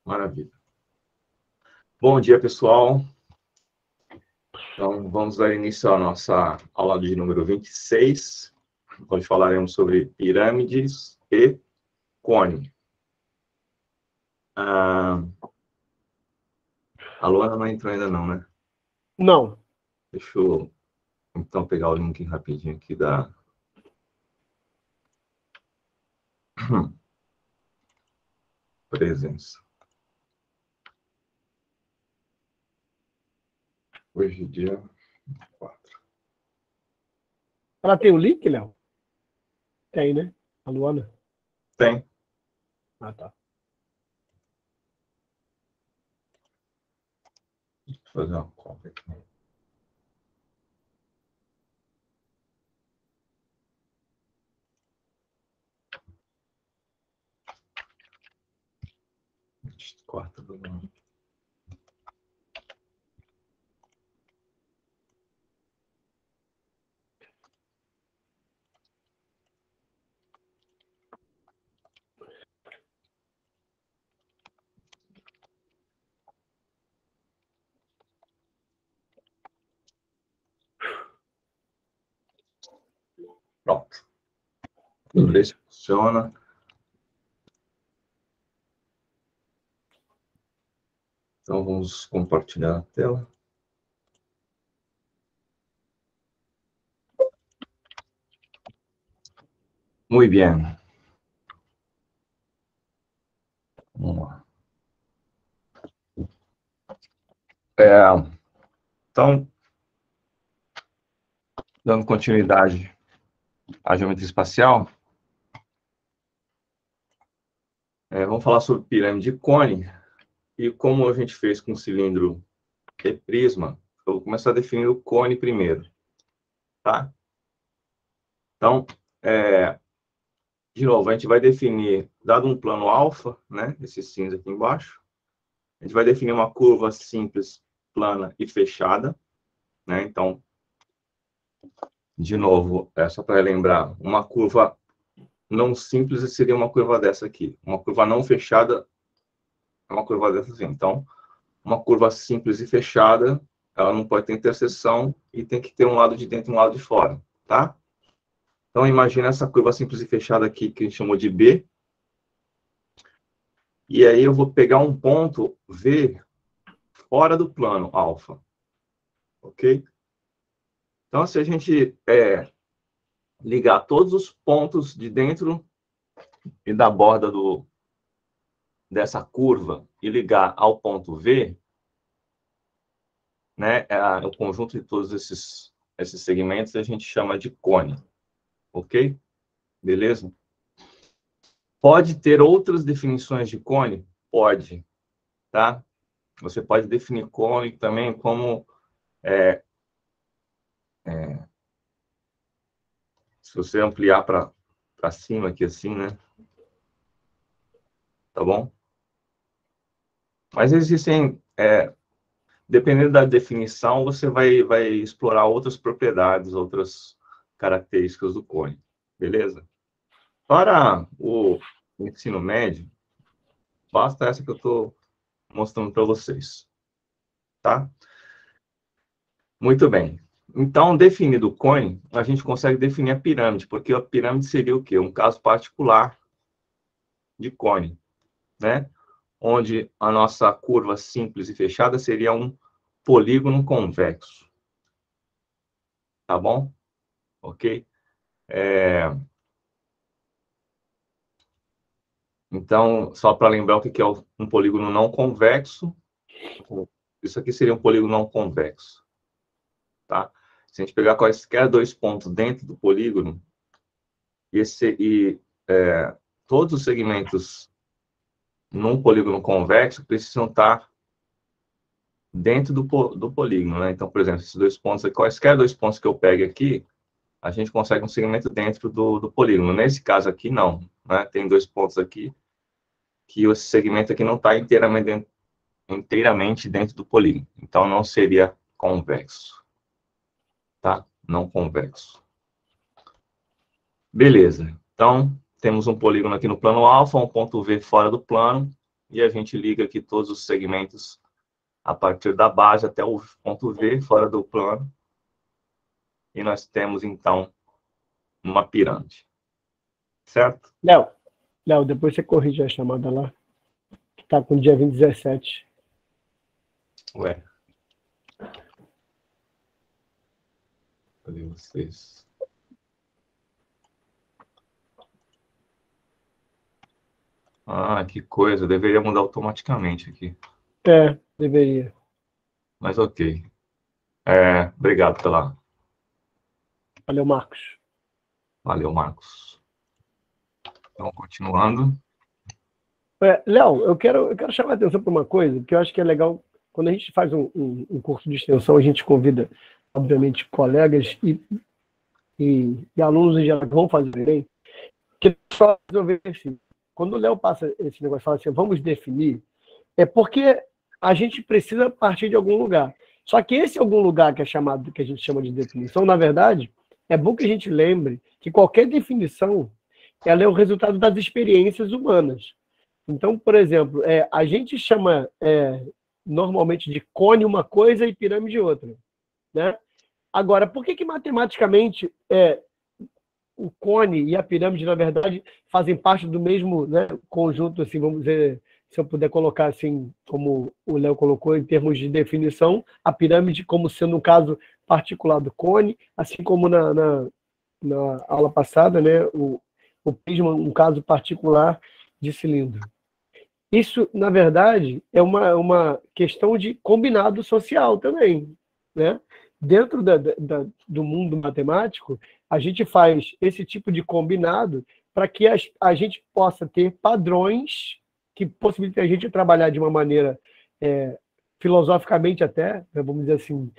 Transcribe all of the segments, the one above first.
Maravilha. Bom dia, pessoal. Então, vamos dar início à nossa aula de número 26, onde falaremos sobre pirâmides e cone. A Luana não entrou ainda não, né? Não. Deixa eu, então, pegar o link rapidinho aqui da... presença. Hoje, dia 4. Ela tem o link, Léo? Tem, né? A Luana? Tem. Ah, tá. Deixa eu fazer uma cópia aqui. Quarta do nome. Pronto. Vamos ver se funciona. Então, vamos compartilhar a tela. Muito bem. Vamos lá. Então, dando continuidade à geometria espacial, vamos falar sobre pirâmide e cone. E como a gente fez com cilindro e prisma, eu vou começar a definir o cone primeiro. Tá? Então, de novo, a gente vai definir, dado um plano alfa, né, esse cinza aqui embaixo, a gente vai definir uma curva simples, plana e fechada. Né? Então, de novo, só para relembrar, uma curva não simples seria uma curva dessa aqui. Uma curva não fechada é uma curva dessa assim. Então, uma curva simples e fechada, ela não pode ter interseção e tem que ter um lado de dentro e um lado de fora, tá? Então, imagina essa curva simples e fechada aqui, que a gente chamou de B. E aí eu vou pegar um ponto V fora do plano alfa. Ok? Então, se a gente ligar todos os pontos de dentro e da borda dessa curva e ligar ao ponto V, né, o conjunto de todos esses segmentos a gente chama de cone. Ok? Beleza? Pode ter outras definições de cone? Pode. Tá? Você pode definir cone também como... se você ampliar para cima aqui assim, né? Tá bom? Mas existem... dependendo da definição, você vai explorar outras propriedades, outras características do cone. Beleza? Para o ensino médio, basta essa que eu estou mostrando para vocês. Tá? Muito bem. Então, definido o cone, a gente consegue definir a pirâmide, porque a pirâmide seria o quê? Um caso particular de cone, né? Onde a nossa curva simples e fechada seria um polígono convexo. Tá bom? Ok? Então, só para lembrar o que é um polígono não convexo, isso aqui seria um polígono não convexo. Tá? Se a gente pegar quaisquer dois pontos dentro do polígono, todos os segmentos num polígono convexo precisam estar dentro do polígono, né? Então, por exemplo, esses dois pontos, quaisquer dois pontos que eu pegue aqui, a gente consegue um segmento dentro do polígono. Nesse caso aqui, não. Né? Tem dois pontos aqui que esse segmento aqui não está inteiramente dentro do polígono. Então, não seria convexo. Tá? Não convexo. Beleza. Então, temos um polígono aqui no plano alfa, um ponto V fora do plano. e a gente liga aqui todos os segmentos a partir da base até o ponto V, fora do plano. E nós temos, então, uma pirâmide. Certo? Léo, depois você corrige a chamada lá, que está com o dia 2017. Ué. Cadê vocês? Ah, que coisa. Deveria mudar automaticamente aqui. Deveria. Mas ok. Obrigado pela... Valeu, Marcos. Valeu, Marcos. Então, continuando. Léo, eu quero chamar a atenção para uma coisa, que eu acho que é legal. Quando a gente faz um curso de extensão, a gente convida, obviamente, colegas e alunos em geral que vão fazer bem, que só resolver assim. Quando o Léo passa esse negócio e fala assim, vamos definir, é porque a gente precisa partir de algum lugar. Só que esse algum lugar que é chamado, que a gente chama de definição, na verdade, é bom que a gente lembre que qualquer definição, ela é o resultado das experiências humanas. Então, por exemplo, a gente chama normalmente de cone uma coisa e pirâmide outra, né? Agora, por que matematicamente o cone e a pirâmide, na verdade, fazem parte do mesmo, né, conjunto, assim, vamos dizer, se eu puder colocar assim, como o Léo colocou, em termos de definição, a pirâmide como sendo um caso particular do cone, assim como na aula passada, né, o prisma, um caso particular de cilindro. Isso, na verdade, é uma questão de combinado social também, né? Dentro do mundo matemático, a gente faz esse tipo de combinado para que a gente possa ter padrões que possibilitem a gente trabalhar de uma maneira filosoficamente até, né, vamos dizer assim,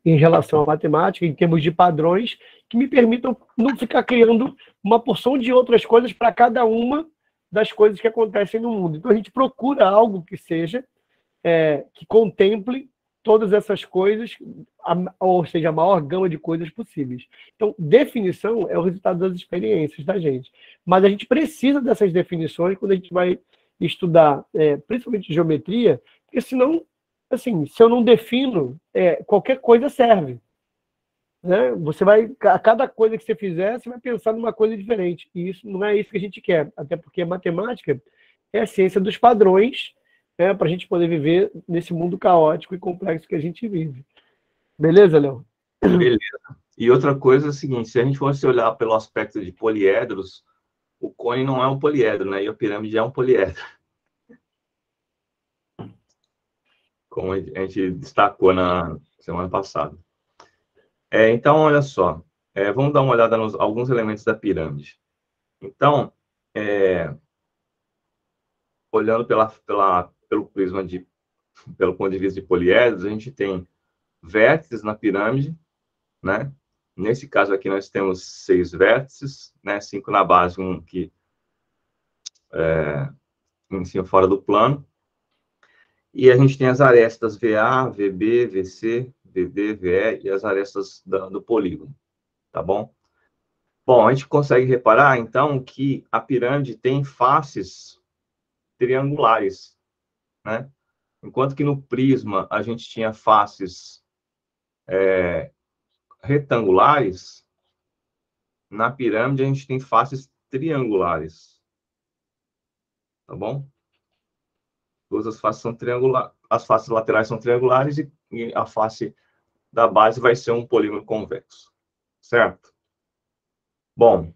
em relação à matemática, em termos de padrões, que me permitam não ficar criando uma porção de outras coisas para cada uma das coisas que acontecem no mundo. Então, a gente procura algo que seja, que contemple todas essas coisas, ou seja, a maior gama de coisas possíveis. Então, definição é o resultado das experiências da gente. Mas a gente precisa dessas definições quando a gente vai estudar, principalmente geometria, porque senão, assim, se eu não defino, qualquer coisa serve. Né? Você vai, a cada coisa que você fizer, você vai pensar numa coisa diferente. E isso não é isso que a gente quer. Até porque a matemática é a ciência dos padrões, né, para a gente poder viver nesse mundo caótico e complexo que a gente vive. Beleza, Léo? Beleza. E outra coisa é a seguinte, se a gente fosse olhar pelo aspecto de poliedros, o cone não é um poliedro, né? E a pirâmide é um poliedro. Como a gente destacou na semana passada. Então, olha só. Vamos dar uma olhada nos alguns elementos da pirâmide. Então, olhando pelo prisma pelo ponto de vista de poliedros, a gente tem vértices na pirâmide, né? Nesse caso aqui, nós temos 6 vértices, né? 5 na base, um que em cima, fora do plano. E a gente tem as arestas VA, VB, VC, VD, VE e as arestas do polígono, tá bom? Bom, a gente consegue reparar, então, que a pirâmide tem faces triangulares, né? Enquanto que no prisma a gente tinha faces retangulares, na pirâmide a gente tem faces triangulares, tá bom? Todas as faces são triangulares, as faces laterais são triangulares e a face da base vai ser um polígono convexo, certo? Bom,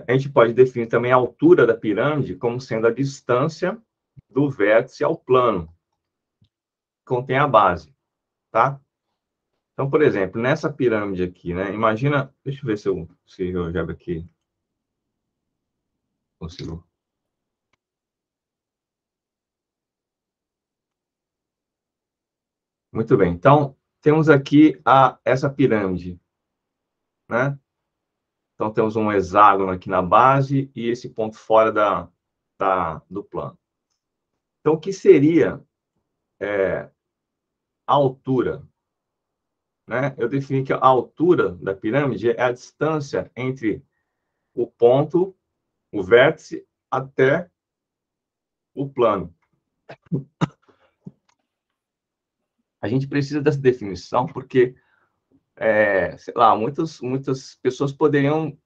a gente pode definir também a altura da pirâmide como sendo a distância do vértice ao plano, que contém a base, tá? Então, por exemplo, nessa pirâmide aqui, né? Imagina, deixa eu ver se eu jogo aqui. Consigo. Muito bem. Então, temos aqui essa pirâmide, né? Então, temos um hexágono aqui na base e esse ponto fora do plano. Então, o que seria a altura? Né? Eu defini que a altura da pirâmide é a distância entre o ponto, o vértice, até o plano. A gente precisa dessa definição porque, sei lá, muitas pessoas poderiam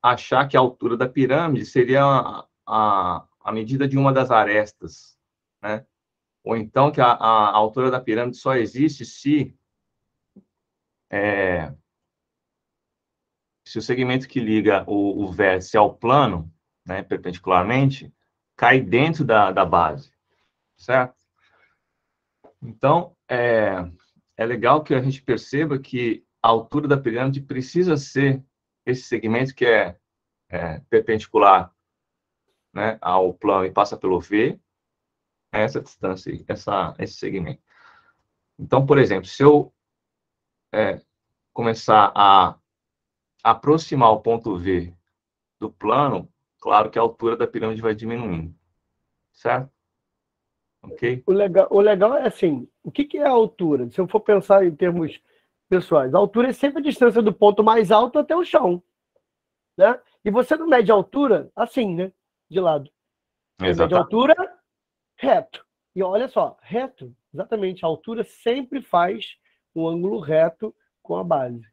achar que a altura da pirâmide seria a medida de uma das arestas, né? Ou então que a altura da pirâmide só existe se o segmento que liga o vértice ao plano, né, perpendicularmente, cai dentro da base, certo? Então, é legal que a gente perceba que a altura da pirâmide precisa ser esse segmento que é perpendicular, né, ao plano e passa pelo V, essa distância, esse segmento. Então, por exemplo, se eu começar a aproximar o ponto V do plano, claro que a altura da pirâmide vai diminuindo, certo? Ok? O legal é assim, o que é a altura? Se eu for pensar em termos pessoais, a altura é sempre a distância do ponto mais alto até o chão, né? E você não mede a altura assim, né? De lado. Você mede a altura reto. E olha só, reto, exatamente, a altura sempre faz um ângulo reto com a base.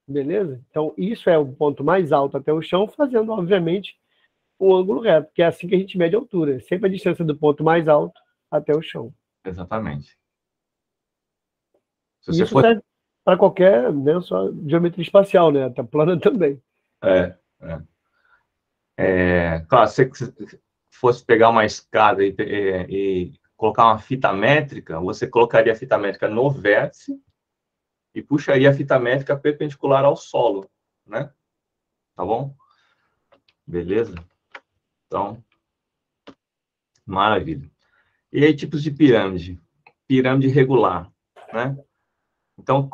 Beleza? Então, isso é o ponto mais alto até o chão, fazendo, obviamente, um ângulo reto, que é assim que a gente mede a altura. É sempre a distância do ponto mais alto até o chão. Exatamente. Se você Isso serve para qualquer, né, só geometria espacial, né? Até plana também. Claro, se você fosse pegar uma escada e colocar uma fita métrica, você colocaria a fita métrica no vértice e puxaria a fita métrica perpendicular ao solo, né? Tá bom? Beleza? Então, maravilha. E aí, tipos de pirâmide? Pirâmide regular, né? Então,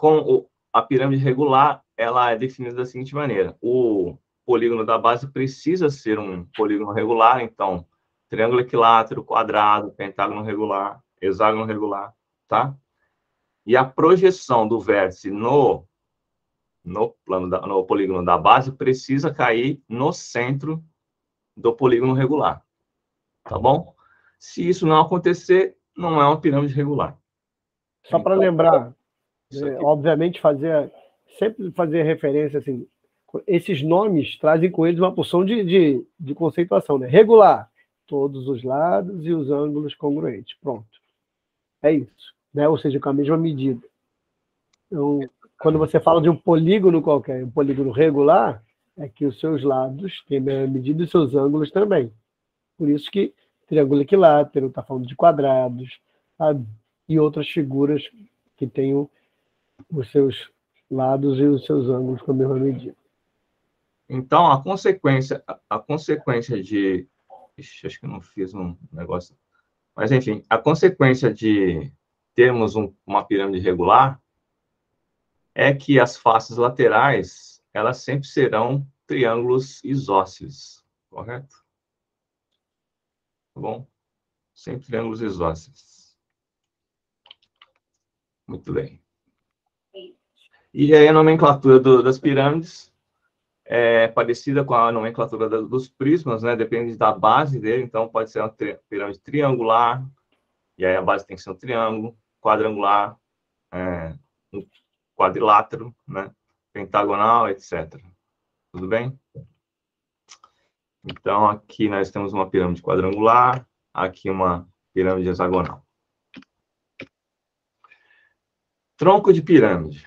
a pirâmide regular, ela é definida da seguinte maneira. O polígono da base precisa ser um polígono regular, então, triângulo equilátero, quadrado, pentágono regular, hexágono regular, tá? E a projeção do vértice no polígono da base precisa cair no centro do polígono regular, tá bom? Se isso não acontecer, não é uma pirâmide regular. Só para lembrar, Aqui... obviamente, sempre fazer referência, assim, esses nomes trazem com eles uma porção de conceituação, né? Regular, todos os lados e os ângulos congruentes. Pronto. É isso. Né? Ou seja, com a mesma medida. Então, quando você fala de um polígono qualquer, um polígono regular, é que os seus lados têm a mesma medida e os seus ângulos também. Por isso que triângulo equilátero está falando de quadrados, sabe? E outras figuras que tenham os seus lados e os seus ângulos com a mesma medida. Então, a consequência de... Ixi, acho que eu não fiz um negócio... Mas, enfim, a consequência de termos uma pirâmide regular é que as faces laterais, elas sempre serão triângulos isósceles, correto? Tá bom? Sempre triângulos isósceles. Muito bem. E aí a nomenclatura das pirâmides é parecida com a nomenclatura dos prismas, né? Depende da base dele, então pode ser uma pirâmide triangular, e aí a base tem que ser um triângulo, quadrangular, um quadrilátero, né? Pentagonal, etc. Tudo bem? Então, aqui nós temos uma pirâmide quadrangular, aqui uma pirâmide hexagonal. Tronco de pirâmide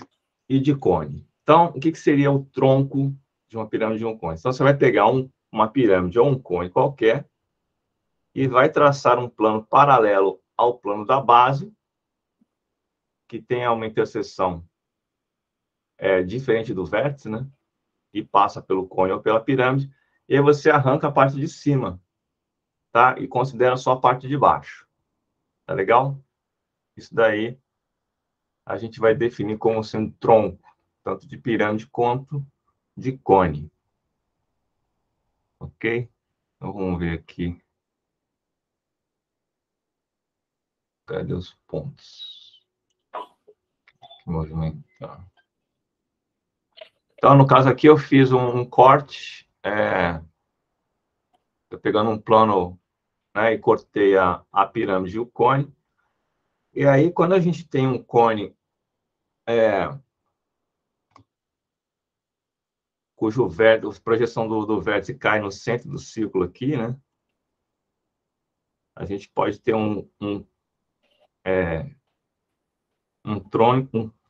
e de cone. Então, o que seria o tronco de uma pirâmide e um cone? Então, você vai pegar uma pirâmide ou um cone qualquer e vai traçar um plano paralelo ao plano da base, que tenha uma interseção diferente do vértice, né? E passa pelo cone ou pela pirâmide, e aí você arranca a parte de cima, tá? E considera só a parte de baixo. Tá legal? Isso daí a gente vai definir como sendo tronco, tanto de pirâmide quanto de cone. Ok? Então, vamos ver aqui. Cadê os pontos? Movimentar. Então, no caso aqui, eu fiz um corte, pegando um plano, né, e cortei a pirâmide e o cone. E aí, quando a gente tem um cone cujo vértice, a projeção do vértice cai no centro do círculo aqui, né? A gente pode ter um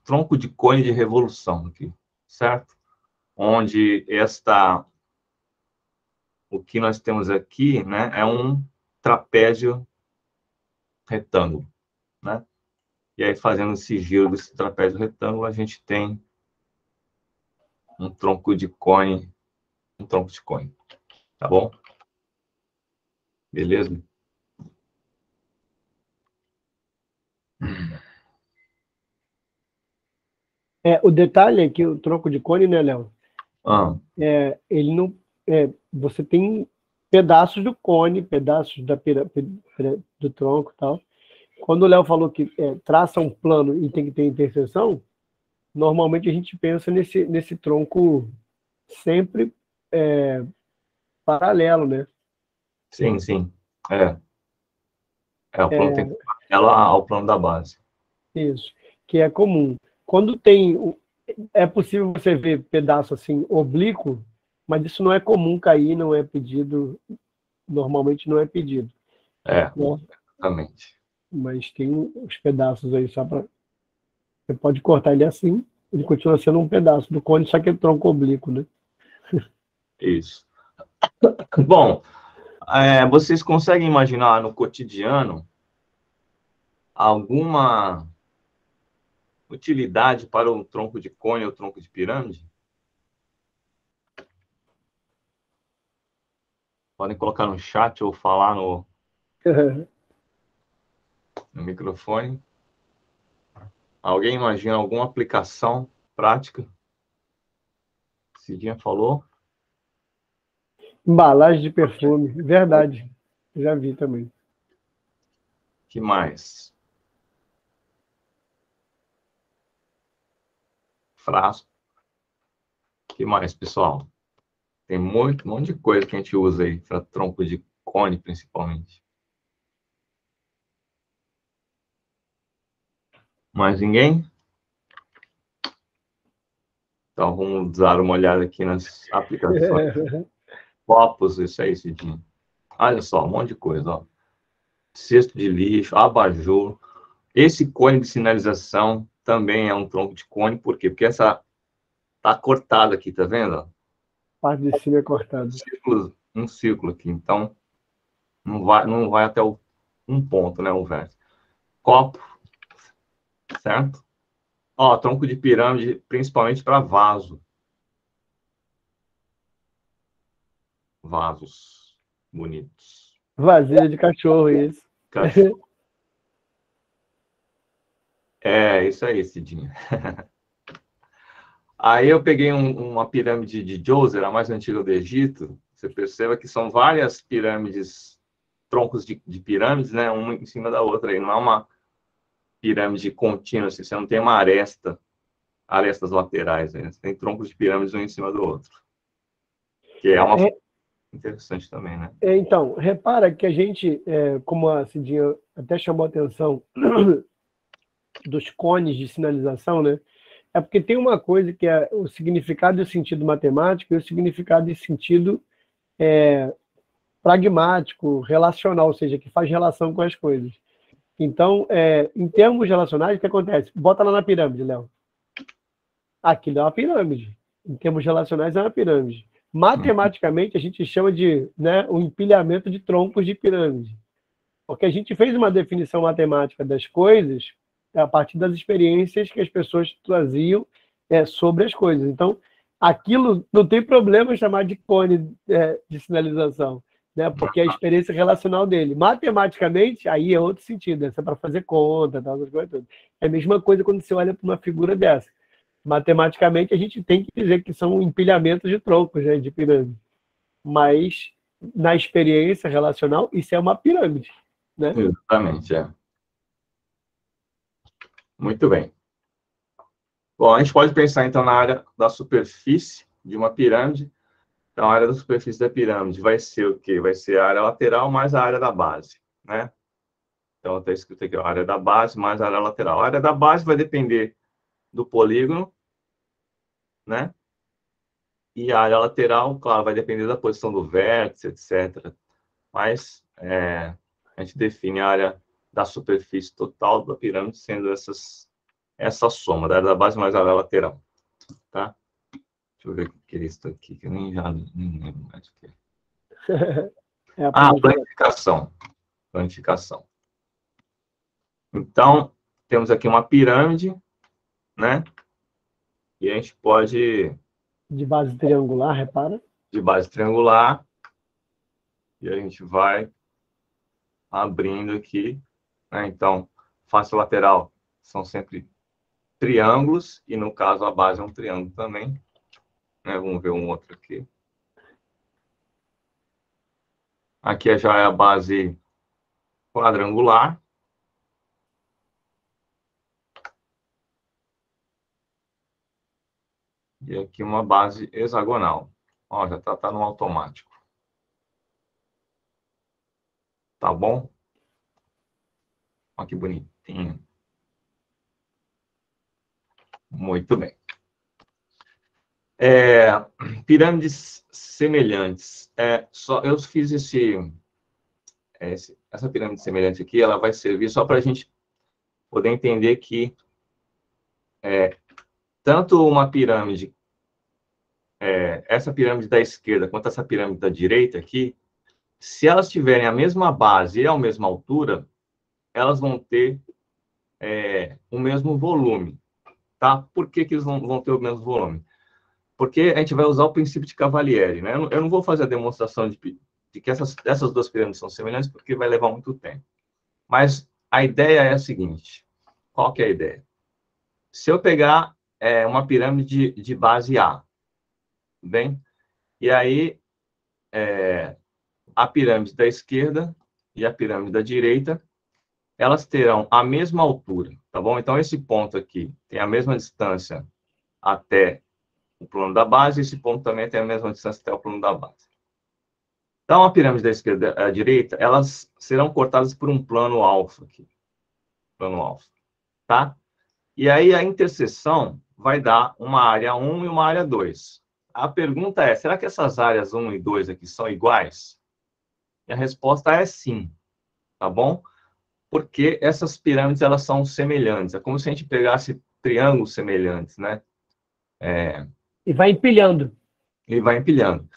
tronco de cone de revolução aqui, certo? Onde o que nós temos aqui, né, é um trapézio retângulo, né? E aí, fazendo esse giro desse trapézio retângulo, a gente tem um tronco de cone, tá bom? Beleza? O detalhe é que o tronco de cone, né, Léo? Ele não. Você tem pedaços do cone, pedaços do tronco e tal. Quando o Léo falou que traça um plano e tem que ter interseção, normalmente a gente pensa nesse tronco sempre paralelo, né? Sim, sim. O plano tem que ser paralelo ao plano da base. Isso, que é comum. Quando tem... É possível você ver pedaço assim, oblíquo, mas isso não é comum cair, não é pedido, normalmente não é pedido. Né? Exatamente. Mas tem os pedaços aí só para... Você pode cortar ele assim, ele continua sendo um pedaço do cone, só que é tronco oblíquo, né? Isso. Bom, vocês conseguem imaginar no cotidiano alguma utilidade para um tronco de cone ou tronco de pirâmide? Podem colocar no chat ou falar no microfone. Alguém imagina alguma aplicação prática? Cidinha falou. Embalagem de perfume, verdade. Já vi também. Que mais? Frasco. Que mais, pessoal? Tem um monte de coisa que a gente usa aí para tronco de cone, principalmente. Mais ninguém? Então, vamos dar uma olhada aqui nas aplicações. Copos, isso aí, Cidinho. Olha só, um monte de coisa, ó. Cesto de lixo, abajur. Esse cone de sinalização também é um tronco de cone, por quê? Porque essa tá cortada aqui, tá vendo? A parte de cima é cortada. Um círculo aqui, então não vai até um ponto, né, o vértice. Copo, certo? Ó, tronco de pirâmide, principalmente para vaso. Vasos bonitos. Vasilha de cachorro, isso. Cachorro. Isso aí, Cidinha. Aí eu peguei uma pirâmide de Djoser, a mais antiga do Egito. Você perceba que são várias pirâmides, troncos de pirâmides, né? Uma em cima da outra. Aí não é uma pirâmide contínua, assim, você não tem uma arestas laterais. Né? Você tem troncos de pirâmides um em cima do outro. Que é uma interessante também, né? Então, repara que a gente, como a Cidinha até chamou a atenção dos cones de sinalização, né? É porque tem uma coisa que é o significado e o sentido matemático e o significado e sentido pragmático, relacional, ou seja, que faz relação com as coisas. Então, em termos relacionais, o que acontece? Bota lá na pirâmide, Léo. Aquilo é uma pirâmide. Em termos relacionais, é uma pirâmide. Matematicamente, a gente chama de um empilhamento de troncos de pirâmide. Porque a gente fez uma definição matemática das coisas a partir das experiências que as pessoas traziam sobre as coisas. Então, aquilo não tem problema chamar de cone de sinalização, né? Porque é a experiência relacional dele. Matematicamente, aí é outro sentido, é para fazer conta, tal, essas coisas todas. É a mesma coisa quando você olha para uma figura dessa. Matematicamente, a gente tem que dizer que são empilhamentos de troncos, né, de pirâmide. Mas, na experiência relacional, isso é uma pirâmide, né? Exatamente, Muito bem. Bom, a gente pode pensar, então, na área da superfície de uma pirâmide. Então, a área da superfície da pirâmide vai ser o quê? Vai ser a área lateral mais a área da base, né? Então, está escrito aqui, ó, a área da base mais a área lateral. A área da base vai depender do polígono, né? E a área lateral, claro, vai depender da posição do vértice, etc. Mas a gente define a área da superfície total da pirâmide sendo essa soma, da área da base mais a área lateral, tá? Deixa eu ver o que é isso aqui, que eu nem lembro mais o que é. É a planificação. Planificação. Planificação. Então, temos aqui uma pirâmide, né? E a gente pode... De base triangular, repara. De base triangular. E a gente vai abrindo aqui, né? Então, face lateral são sempre triângulos, e no caso a base é um triângulo também, né? Vamos ver um outro aqui. Aqui já é a base quadrangular. E aqui uma base hexagonal. Ó, já tá no automático. Tá bom? Olha que bonitinho. Muito bem. Pirâmides semelhantes. Eu fiz essa pirâmide semelhante aqui, ela vai servir só para a gente poder entender que tanto uma pirâmide, essa pirâmide da esquerda, quanto essa pirâmide da direita aqui, se elas tiverem a mesma base e a mesma altura, elas vão ter o mesmo volume. Tá? Por que eles vão ter o mesmo volume? Porque a gente vai usar o princípio de Cavalieri, né? Eu não vou fazer a demonstração de que essas duas pirâmides são semelhantes, porque vai levar muito tempo. Mas a ideia é a seguinte: qual que é a ideia? Se eu pegar uma pirâmide de base A, bem? E aí a pirâmide da esquerda e a pirâmide da direita, elas terão a mesma altura, tá bom? Então esse ponto aqui tem a mesma distância até o plano da base, e esse ponto também tem a mesma distância até o plano da base. Então, a pirâmide da esquerda e da direita, elas serão cortadas por um plano alfa aqui. Plano alfa, tá? E aí, a interseção vai dar uma área 1 e uma área 2. A pergunta é, será que essas áreas 1 e 2 aqui são iguais? E a resposta é sim, tá bom? Porque essas pirâmides, elas são semelhantes. É como se a gente pegasse triângulos semelhantes, né? E vai empilhando. E vai empilhando.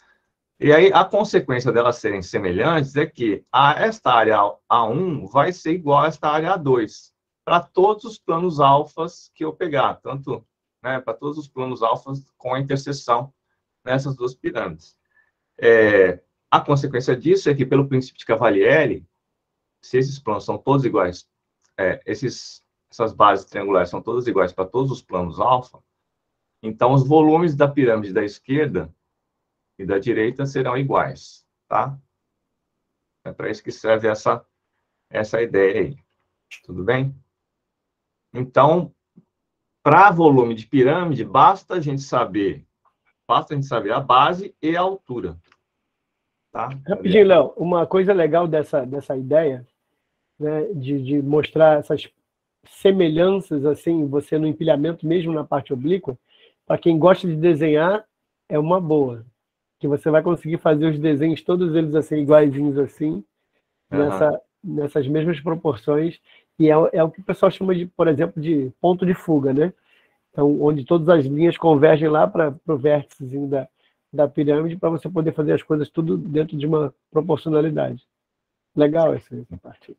E aí, a consequência delas serem semelhantes é que esta área A1 vai ser igual a esta área A2, para todos os planos alfas que eu pegar, tanto, né, para todos os planos alfas com a interseção nessas duas pirâmides. A consequência disso é que, pelo princípio de Cavalieri, se esses planos são todos iguais, essas bases triangulares são todas iguais para todos os planos alfa, então os volumes da pirâmide da esquerda e da direita serão iguais, tá? É para isso que serve essa ideia aí. Tudo bem? Então, para volume de pirâmide, basta a gente saber a base e a altura. Tá? Rapidinho, Léo, uma coisa legal dessa ideia, né, de mostrar essas semelhanças, assim, você no empilhamento, mesmo na parte oblíqua, para quem gosta de desenhar, é uma boa. Que você vai conseguir fazer os desenhos, todos eles assim, iguaizinhos assim, nessas mesmas proporções, e é o que o pessoal chama de, por exemplo, de ponto de fuga, né? Então, onde todas as linhas convergem lá para o vérticezinho da pirâmide, para você poder fazer as coisas tudo dentro de uma proporcionalidade. Legal essa parte.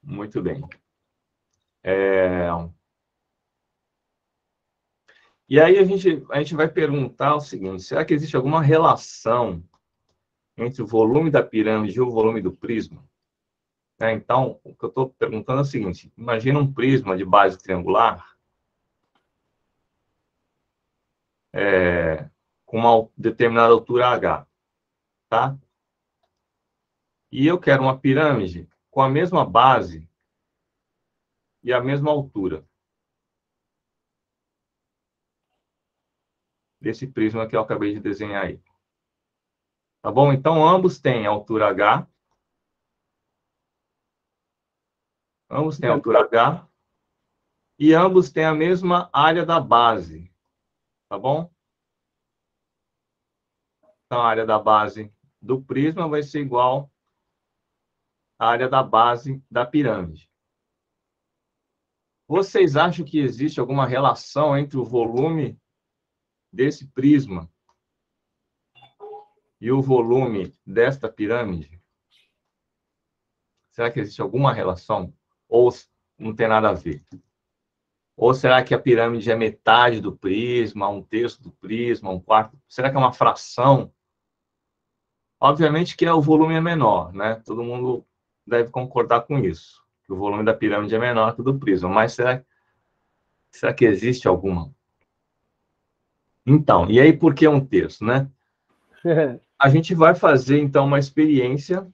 Muito bem. E aí a gente vai perguntar o seguinte: será que existe alguma relação entre o volume da pirâmide e o volume do prisma? Então, o que eu estou perguntando é o seguinte: imagina um prisma de base triangular com uma determinada altura H, tá? E eu quero uma pirâmide com a mesma base e a mesma altura. desse prisma que eu acabei de desenhar aí. Tá bom? Então, ambos têm altura H. Ambos têm altura H. E ambos têm a mesma área da base. Tá bom? Então, a área da base do prisma vai ser igual à área da base da pirâmide. Vocês acham que existe alguma relação entre o volume desse prisma e o volume desta pirâmide? Será que existe alguma relação? Ou não tem nada a ver? Ou será que a pirâmide é metade do prisma, um terço do prisma, um quarto? Será que é uma fração? Obviamente que o volume é menor, né? Todo mundo deve concordar com isso, que o volume da pirâmide é menor que o do prisma. Mas será que existe alguma? Então, e aí por que um terço, né? A gente vai fazer, então, uma experiência.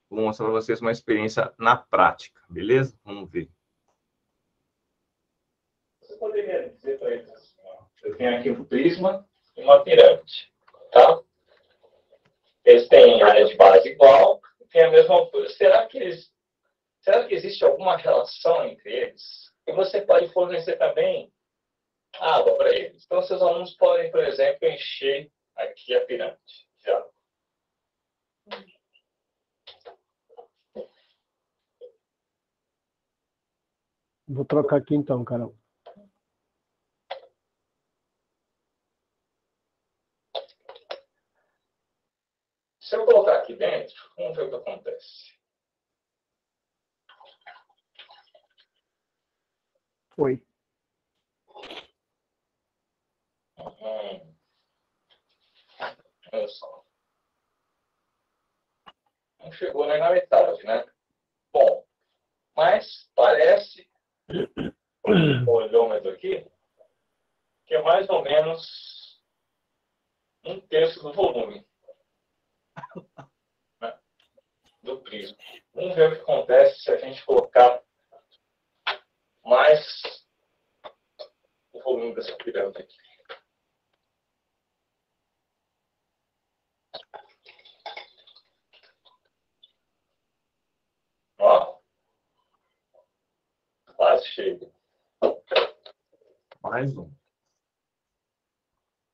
Vou mostrar para vocês uma experiência na prática, beleza? Vamos ver. Você poderia dizer para eles assim, ó, eu tenho aqui um prisma e uma pirâmide, tá? Eles têm área de base igual, têm a mesma altura. Será que existe alguma relação entre eles? E você pode fornecer também água para eles. Então, seus alunos podem, por exemplo, encher aqui a pirâmide de água. Vou trocar aqui então, Carol. Se eu colocar aqui dentro, vamos ver o que acontece. Foi. Olha só. Não chegou nem na metade, né? Bom, mas parece, o olhômetro aqui, que é mais ou menos um terço do volume, né, do prisma. Vamos ver o que acontece se a gente colocar mais o volume dessa pirâmide aqui. Ó, quase chega. Mais um.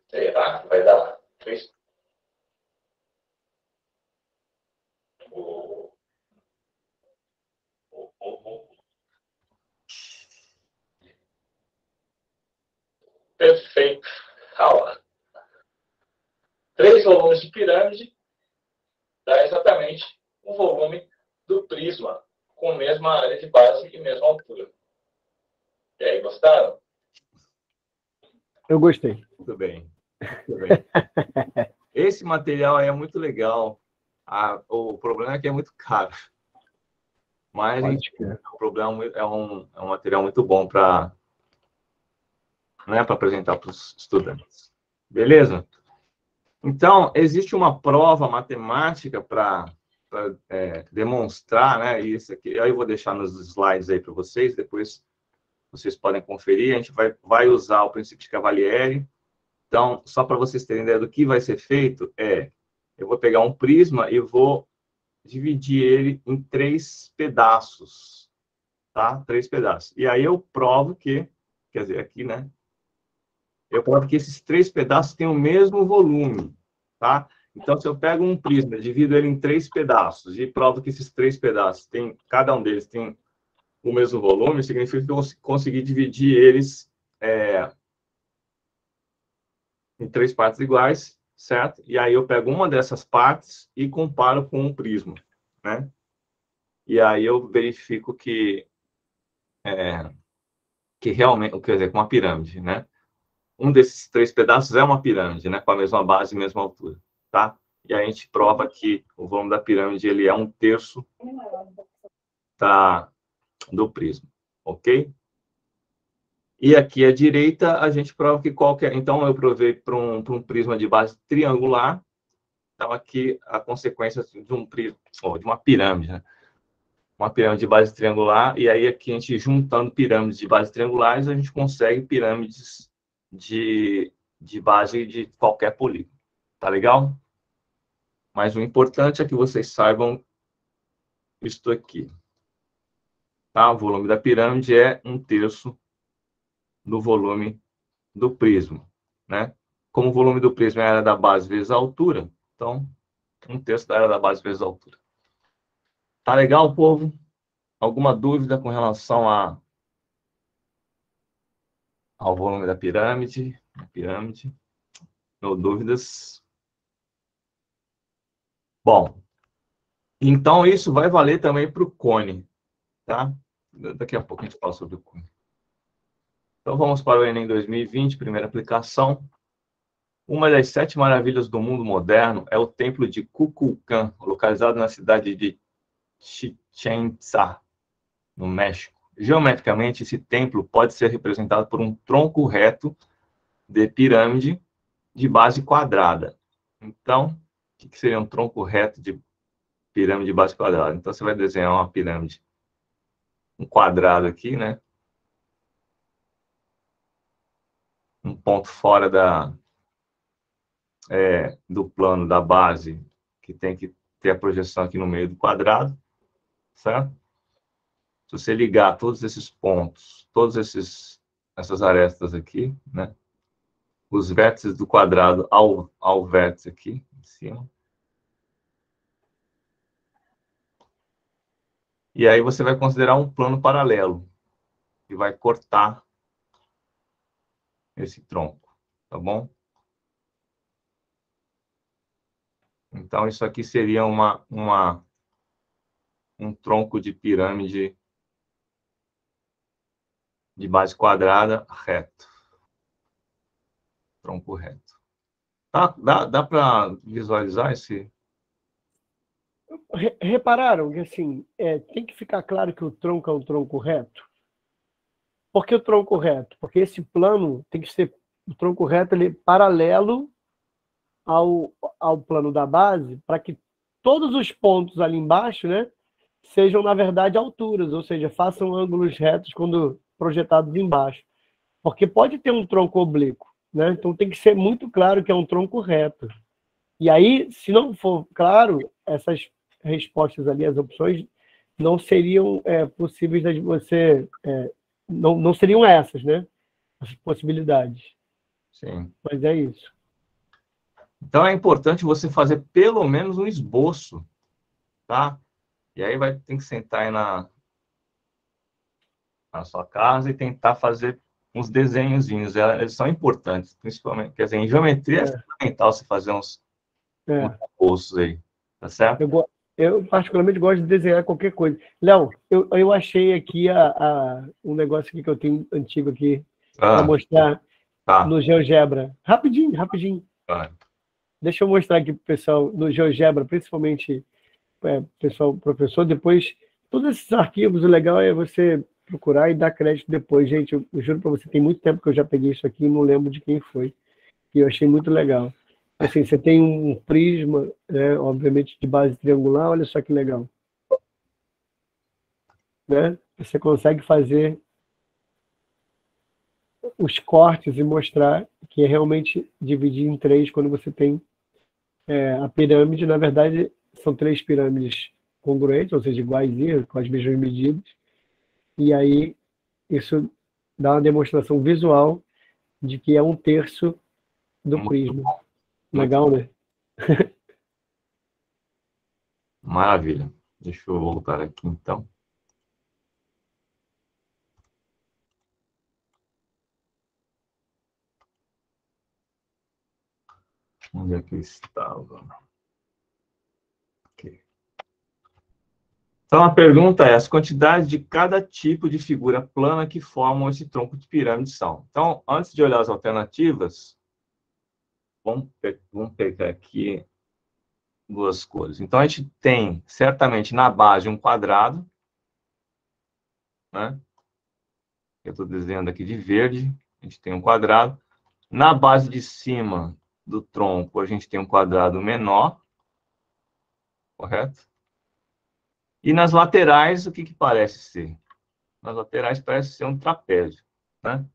Será que vai dar 3? Perfeito. Aula. 3 volumes de pirâmide dá exatamente o volume do prisma, com a mesma área de base e mesma altura. E aí, gostaram? Eu gostei. Muito bem. Muito bem. Esse material aí é muito legal. O problema é que é muito caro. Mas o problema é um material muito bom para, né, para apresentar para os estudantes. Beleza? Então, existe uma prova matemática para demonstrar, né, isso aqui. Aí eu vou deixar nos slides aí para vocês, depois vocês podem conferir. A gente vai usar o princípio de Cavalieri. Então, só para vocês terem ideia do que vai ser feito, eu vou pegar um prisma e vou dividir ele em 3 pedaços, tá? 3 pedaços. E aí eu provo que, quer dizer, aqui, né? Eu provo que esses 3 pedaços têm o mesmo volume, tá? Então, se eu pego um prisma, divido ele em 3 pedaços e provo que esses 3 pedaços cada um deles tem o mesmo volume, significa que eu consegui dividir eles em 3 partes iguais, certo? E aí eu pego uma dessas partes e comparo com um prisma, né? E aí eu verifico que realmente, quer dizer, com uma pirâmide, né? Um desses 3 pedaços é uma pirâmide, né? Com a mesma base e mesma altura, tá? E aí a gente prova que o volume da pirâmide ele é um terço do prisma, ok? E aqui à direita a gente prova que qualquer. Então eu provei para um prisma de base triangular. Então aqui a consequência de um prisma, de uma pirâmide, né? Uma pirâmide de base triangular, e aí aqui a gente juntando pirâmides de base triangulares, a gente consegue pirâmides de base de qualquer polígono. Tá legal? Mas o importante é que vocês saibam isto aqui. Tá? O volume da pirâmide é 1/3 do volume do prisma, né? Como o volume do prisma é a área da base vezes a altura, então 1/3 da área da base vezes a altura. Tá legal, povo? Alguma dúvida com relação ao volume da pirâmide? Não dúvidas? Bom, então isso vai valer também para o cone, tá? Daqui a pouco a gente fala sobre o cone. Então vamos para o Enem 2020, primeira aplicação. Uma das 7 maravilhas do mundo moderno é o Templo de Kukulcán, localizado na cidade de Chichén Itzá, no México. Geometricamente, esse templo pode ser representado por um tronco reto de pirâmide de base quadrada. Então, o que seria um tronco reto de pirâmide de base quadrada? Então, você vai desenhar uma pirâmide, um quadrado aqui, né? Um ponto fora do plano da base, que tem que ter a projeção aqui no meio do quadrado, certo? Se você ligar todos esses pontos, essas arestas aqui, né? Os vértices do quadrado ao vértice aqui em cima. E aí você vai considerar um plano paralelo, que vai cortar esse tronco, tá bom? Então, isso aqui seria um tronco de pirâmide de base quadrada reto. Tronco reto. Tá? Dá para visualizar esse? Repararam que assim, tem que ficar claro que o tronco é um tronco reto? Por que o tronco reto? Porque esse plano tem que ser, o tronco reto ele é paralelo ao plano da base, para que todos os pontos ali embaixo, né, sejam, na verdade, alturas, ou seja, façam ângulos retos quando projetados embaixo. Porque pode ter um tronco oblíquo, né? Então tem que ser muito claro que é um tronco reto. E aí, se não for claro, essas respostas ali, as opções, não seriam possíveis de você... não seriam essas, né? As possibilidades. Sim. Mas é isso. Então, é importante você fazer pelo menos um esboço, tá? E aí tem que sentar aí na sua casa e tentar fazer uns desenhozinhos. Eles são importantes, principalmente. Quer dizer, em geometria é fundamental você fazer uns esboços aí, tá certo? Eu particularmente gosto de desenhar qualquer coisa. Léo, eu achei aqui um negócio aqui que eu tenho antigo aqui para mostrar no GeoGebra. Rapidinho. Deixa eu mostrar aqui para o pessoal no GeoGebra, principalmente pessoal, professor. Depois, todos esses arquivos, o legal é você procurar e dar crédito depois. Gente, eu juro para você, tem muito tempo que eu já peguei isso aqui e não lembro de quem foi. E eu achei muito legal. Assim, você tem um prisma, né, obviamente de base triangular, olha só que legal. Né? Você consegue fazer os cortes e mostrar que é realmente dividir em 3 quando você tem a pirâmide. Na verdade, são 3 pirâmides congruentes, ou seja, iguais, com as mesmas medidas. E aí, isso dá uma demonstração visual de que é 1/3 do prisma. Legal, né? Maravilha. Deixa eu voltar aqui, então. Onde é que eu estava? Aqui. Então, a pergunta é: as quantidades de cada tipo de figura plana que formam esse tronco de pirâmide são. Então, antes de olhar as alternativas, vamos pegar aqui duas cores. Então, a gente tem, certamente, na base, um quadrado, né? Eu estou desenhando aqui de verde. A gente tem um quadrado. Na base de cima do tronco, a gente tem um quadrado menor, correto? E nas laterais, o que parece ser? Nas laterais parece ser um trapézio, né?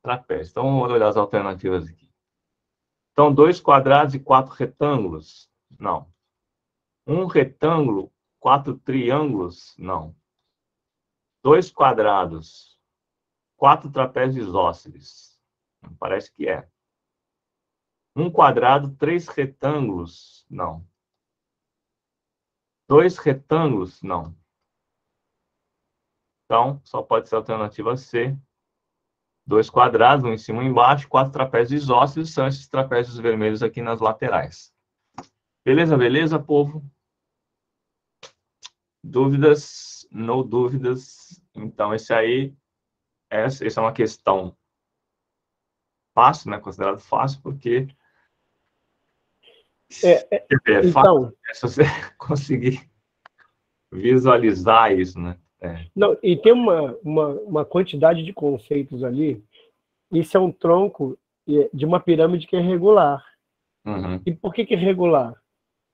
trapézio. Então, vamos olhar as alternativas aqui. Então, 2 quadrados e 4 retângulos? Não. Um retângulo, 4 triângulos? Não. 2 quadrados, 4 trapézios isósceles? Parece que é. Um quadrado, 3 retângulos? Não. 2 retângulos? Não. Então, só pode ser a alternativa C. 2 quadrados, um em cima e um embaixo, 4 trapézios isósceles, são esses trapézios vermelhos aqui nas laterais. Beleza, beleza, povo? Dúvidas? No dúvidas? Então, essa é uma questão fácil, né? Considerado fácil, porque é então, fácil, se você conseguir visualizar isso, né? Não, e tem uma quantidade de conceitos ali. Isso é um tronco de uma pirâmide que é regular. Uhum. E por que é regular?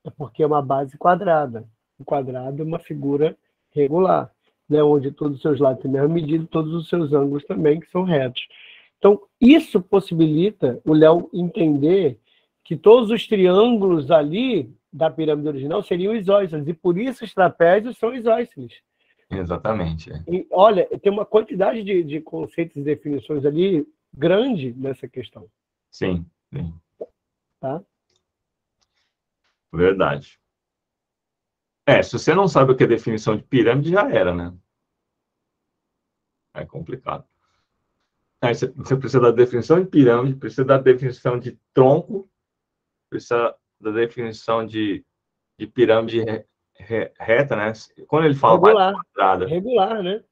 É porque é uma base quadrada. O quadrado é uma figura regular, né? Onde todos os seus lados têm a mesma medida, todos os seus ângulos também, que são retos. Então, isso possibilita o Léo entender que todos os triângulos ali da pirâmide original seriam isósceles, e por isso os trapézios são isósceles. Exatamente. E, olha, tem uma quantidade de conceitos e definições ali grande nessa questão. Sim, sim. Tá? Verdade. Se você não sabe o que é definição de pirâmide, já era, né? É complicado. Aí você precisa da definição de pirâmide, precisa da definição de tronco, precisa da definição de pirâmide reta, né? Quando ele fala base quadrada, Regular, né?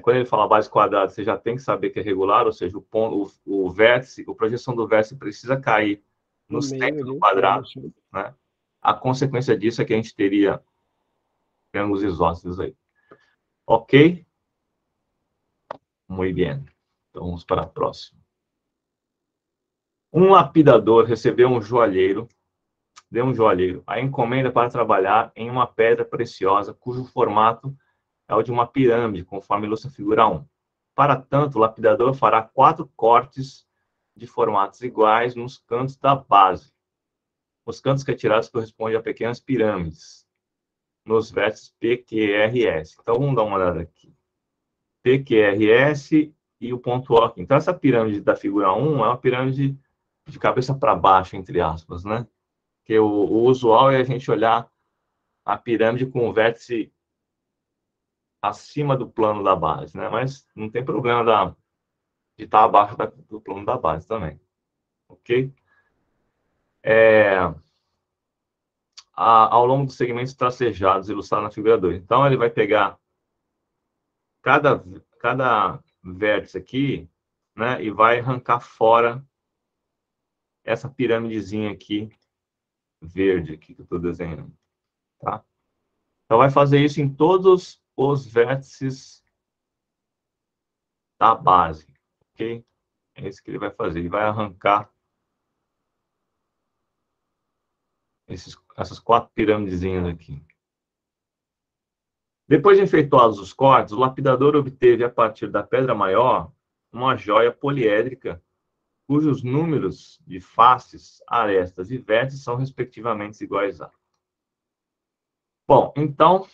quando ele fala base quadrada, você já tem que saber que é regular, ou seja, o vértice, a projeção do vértice precisa cair no centro do quadrado, né? A consequência disso é que a gente teria triângulos isósceles aí. Ok? Muito bem. Então, vamos para a próxima. Um lapidador recebeu deu um joalheiro a encomenda para trabalhar em uma pedra preciosa cujo formato é o de uma pirâmide, conforme ilustra a figura 1. Para tanto, o lapidador fará 4 cortes de formatos iguais nos cantos da base. Os cantos retirados correspondem a pequenas pirâmides, nos vértices P, Q, R, S. Então, vamos dar uma olhada aqui. P, Q, R, S e o ponto O aqui. Então, essa pirâmide da figura 1 é uma pirâmide de cabeça para baixo, entre aspas, né? Porque o usual é a gente olhar a pirâmide com o vértice acima do plano da base, né? Mas não tem problema de estar abaixo do plano da base também, ok? Ao longo dos segmentos tracejados ilustrados na figura 2. Então, ele vai pegar cada vértice aqui, né? E vai arrancar fora essa pirâmidezinha aqui, verde aqui, que eu estou desenhando, tá? Então, vai fazer isso em todos os vértices da base, ok? É isso que ele vai fazer. Ele vai arrancar essas 4 pirâmidezinhas aqui. Depois de efetuados os cortes, o lapidador obteve, a partir da pedra maior, uma joia poliédrica, cujos números de faces, arestas e vértices são, respectivamente, iguais a. Bom, então,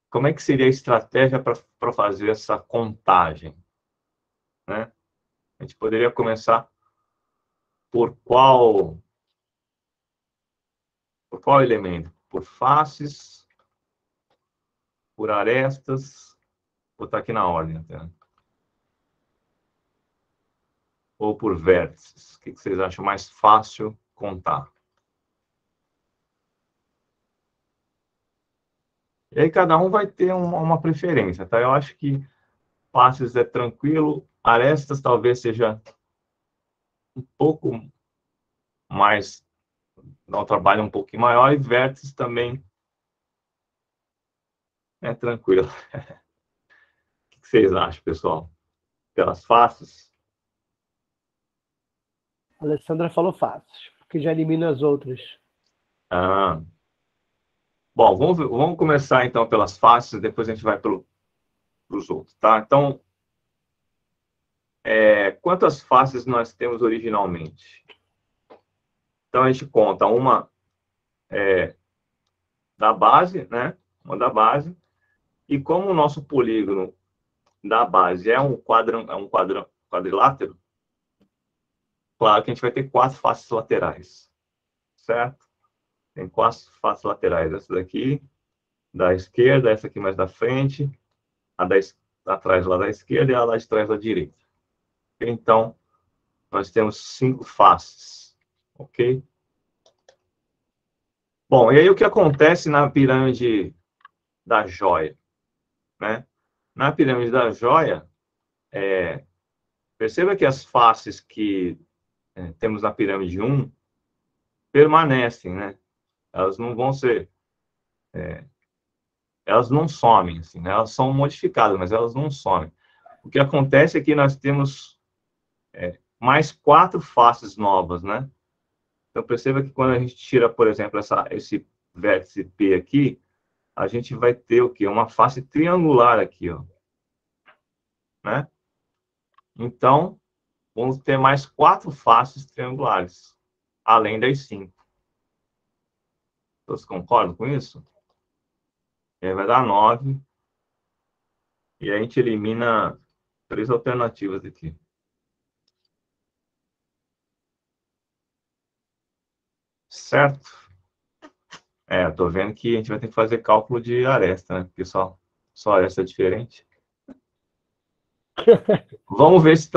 como é que seria a estratégia para fazer essa contagem, né? A gente poderia começar por qual elemento? Por faces, por arestas, vou botar aqui na ordem até. Ou por vértices? O que vocês acham mais fácil contar? E aí cada um vai ter uma preferência, tá? Eu acho que faces é tranquilo, arestas talvez seja um pouco mais, dá um trabalho um pouquinho maior, e vértices também é tranquilo. O que vocês acham, pessoal? Pelas faces? A Alessandra falou fácil, porque já elimina as outras. Bom, vamos começar então pelas faces, depois a gente vai para os outros, tá? Então, quantas faces nós temos originalmente? Então, a gente conta uma da base, né? Uma da base. E como o nosso polígono da base é um quadrilátero, claro que a gente vai ter 4 faces laterais, certo? Tem 4 faces laterais. Essa daqui, da esquerda, essa aqui mais da frente, a da atrás lá da esquerda e a lá de trás da direita. Então, nós temos 5 faces, ok? Bom, e aí o que acontece na pirâmide da joia, né? Na pirâmide da joia, perceba que as faces que temos na pirâmide 1 permanecem, né? Elas não vão ser... elas não somem, assim, né? Elas são modificadas, mas elas não somem. O que acontece é que nós temos mais 4 faces novas, né? Então, perceba que quando a gente tira, por exemplo, esse vértice P aqui, a gente vai ter o quê? Uma face triangular aqui, ó. Né? Então, vamos ter mais 4 faces triangulares, além das 5. Vocês concordam com isso? E aí vai dar 9. E aí a gente elimina 3 alternativas aqui. Certo? Tô vendo que a gente vai ter que fazer cálculo de aresta, né? Porque só aresta é diferente. Vamos ver se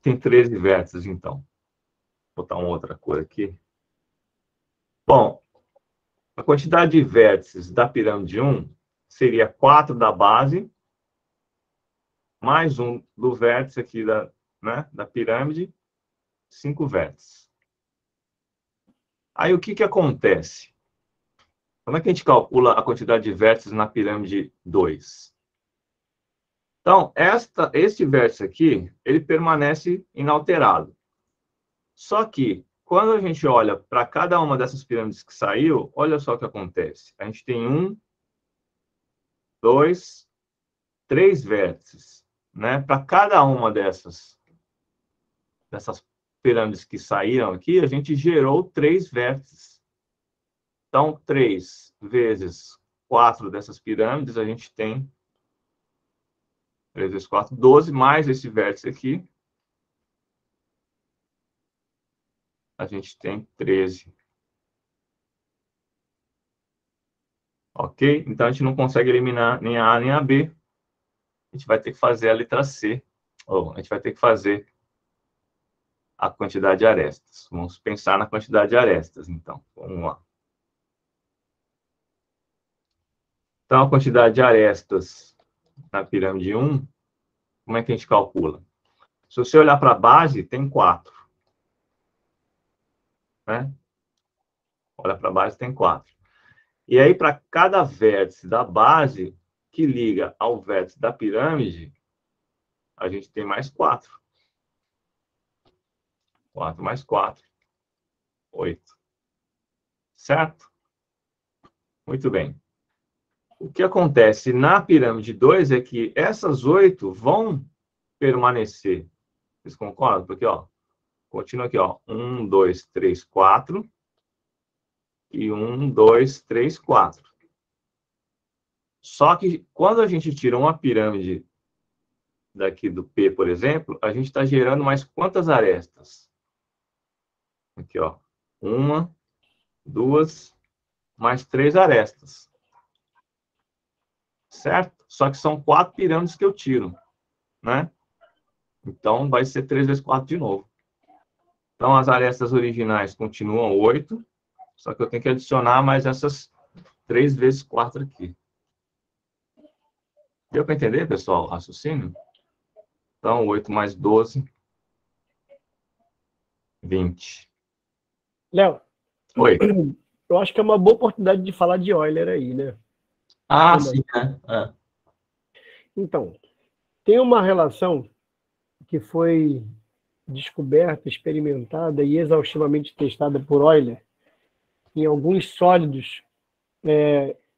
tem 13 vértices, então. Vou botar uma outra cor aqui. Bom, a quantidade de vértices da pirâmide 1 seria 4 da base, mais um do vértice aqui da pirâmide, 5 vértices. Aí, o que acontece? Como é que a gente calcula a quantidade de vértices na pirâmide 2? Então, este vértice aqui, ele permanece inalterado. Só que, quando a gente olha para cada uma dessas pirâmides que saiu, olha só o que acontece. A gente tem 1, 2, 3 vértices, né? Para cada uma dessas pirâmides que saíram aqui, a gente gerou 3 vértices. Então, 3 vezes 4 dessas pirâmides, a gente tem 3 vezes 4, 12, mais esse vértice aqui, a gente tem 13. Ok? Então, a gente não consegue eliminar nem a A nem a B. A gente vai ter que fazer a letra C. Ou a gente vai ter que fazer a quantidade de arestas. Vamos pensar na quantidade de arestas, então. Vamos lá. Então, a quantidade de arestas na pirâmide 1, como é que a gente calcula? Se você olhar para a base, tem 4. Né? Olha para a base, tem 4. E aí, para cada vértice da base que liga ao vértice da pirâmide, a gente tem mais 4. 4 mais 4, 8. Certo? Muito bem. O que acontece na pirâmide 2 é que essas 8 vão permanecer. Vocês concordam? Porque, ó, continua aqui, ó. 1, 2, 3, 4. E 1, 2, 3, 4. Só que quando a gente tira uma pirâmide daqui do P, por exemplo, a gente está gerando mais quantas arestas? Aqui, ó. 1, 2, mais 3 arestas. Certo? Só que são 4 pirâmides que eu tiro, né? Então, vai ser 3 vezes 4 de novo. Então, as arestas originais continuam 8, só que eu tenho que adicionar mais essas 3 vezes 4 aqui. Deu para entender, pessoal, o raciocínio? Então, 8 mais 12, 20. Léo, Oi. eu acho que é uma boa oportunidade de falar de Euler aí, né? Ah, sim, né? Então, tem uma relação que foi descoberta, experimentada e exaustivamente testada por Euler em alguns sólidos,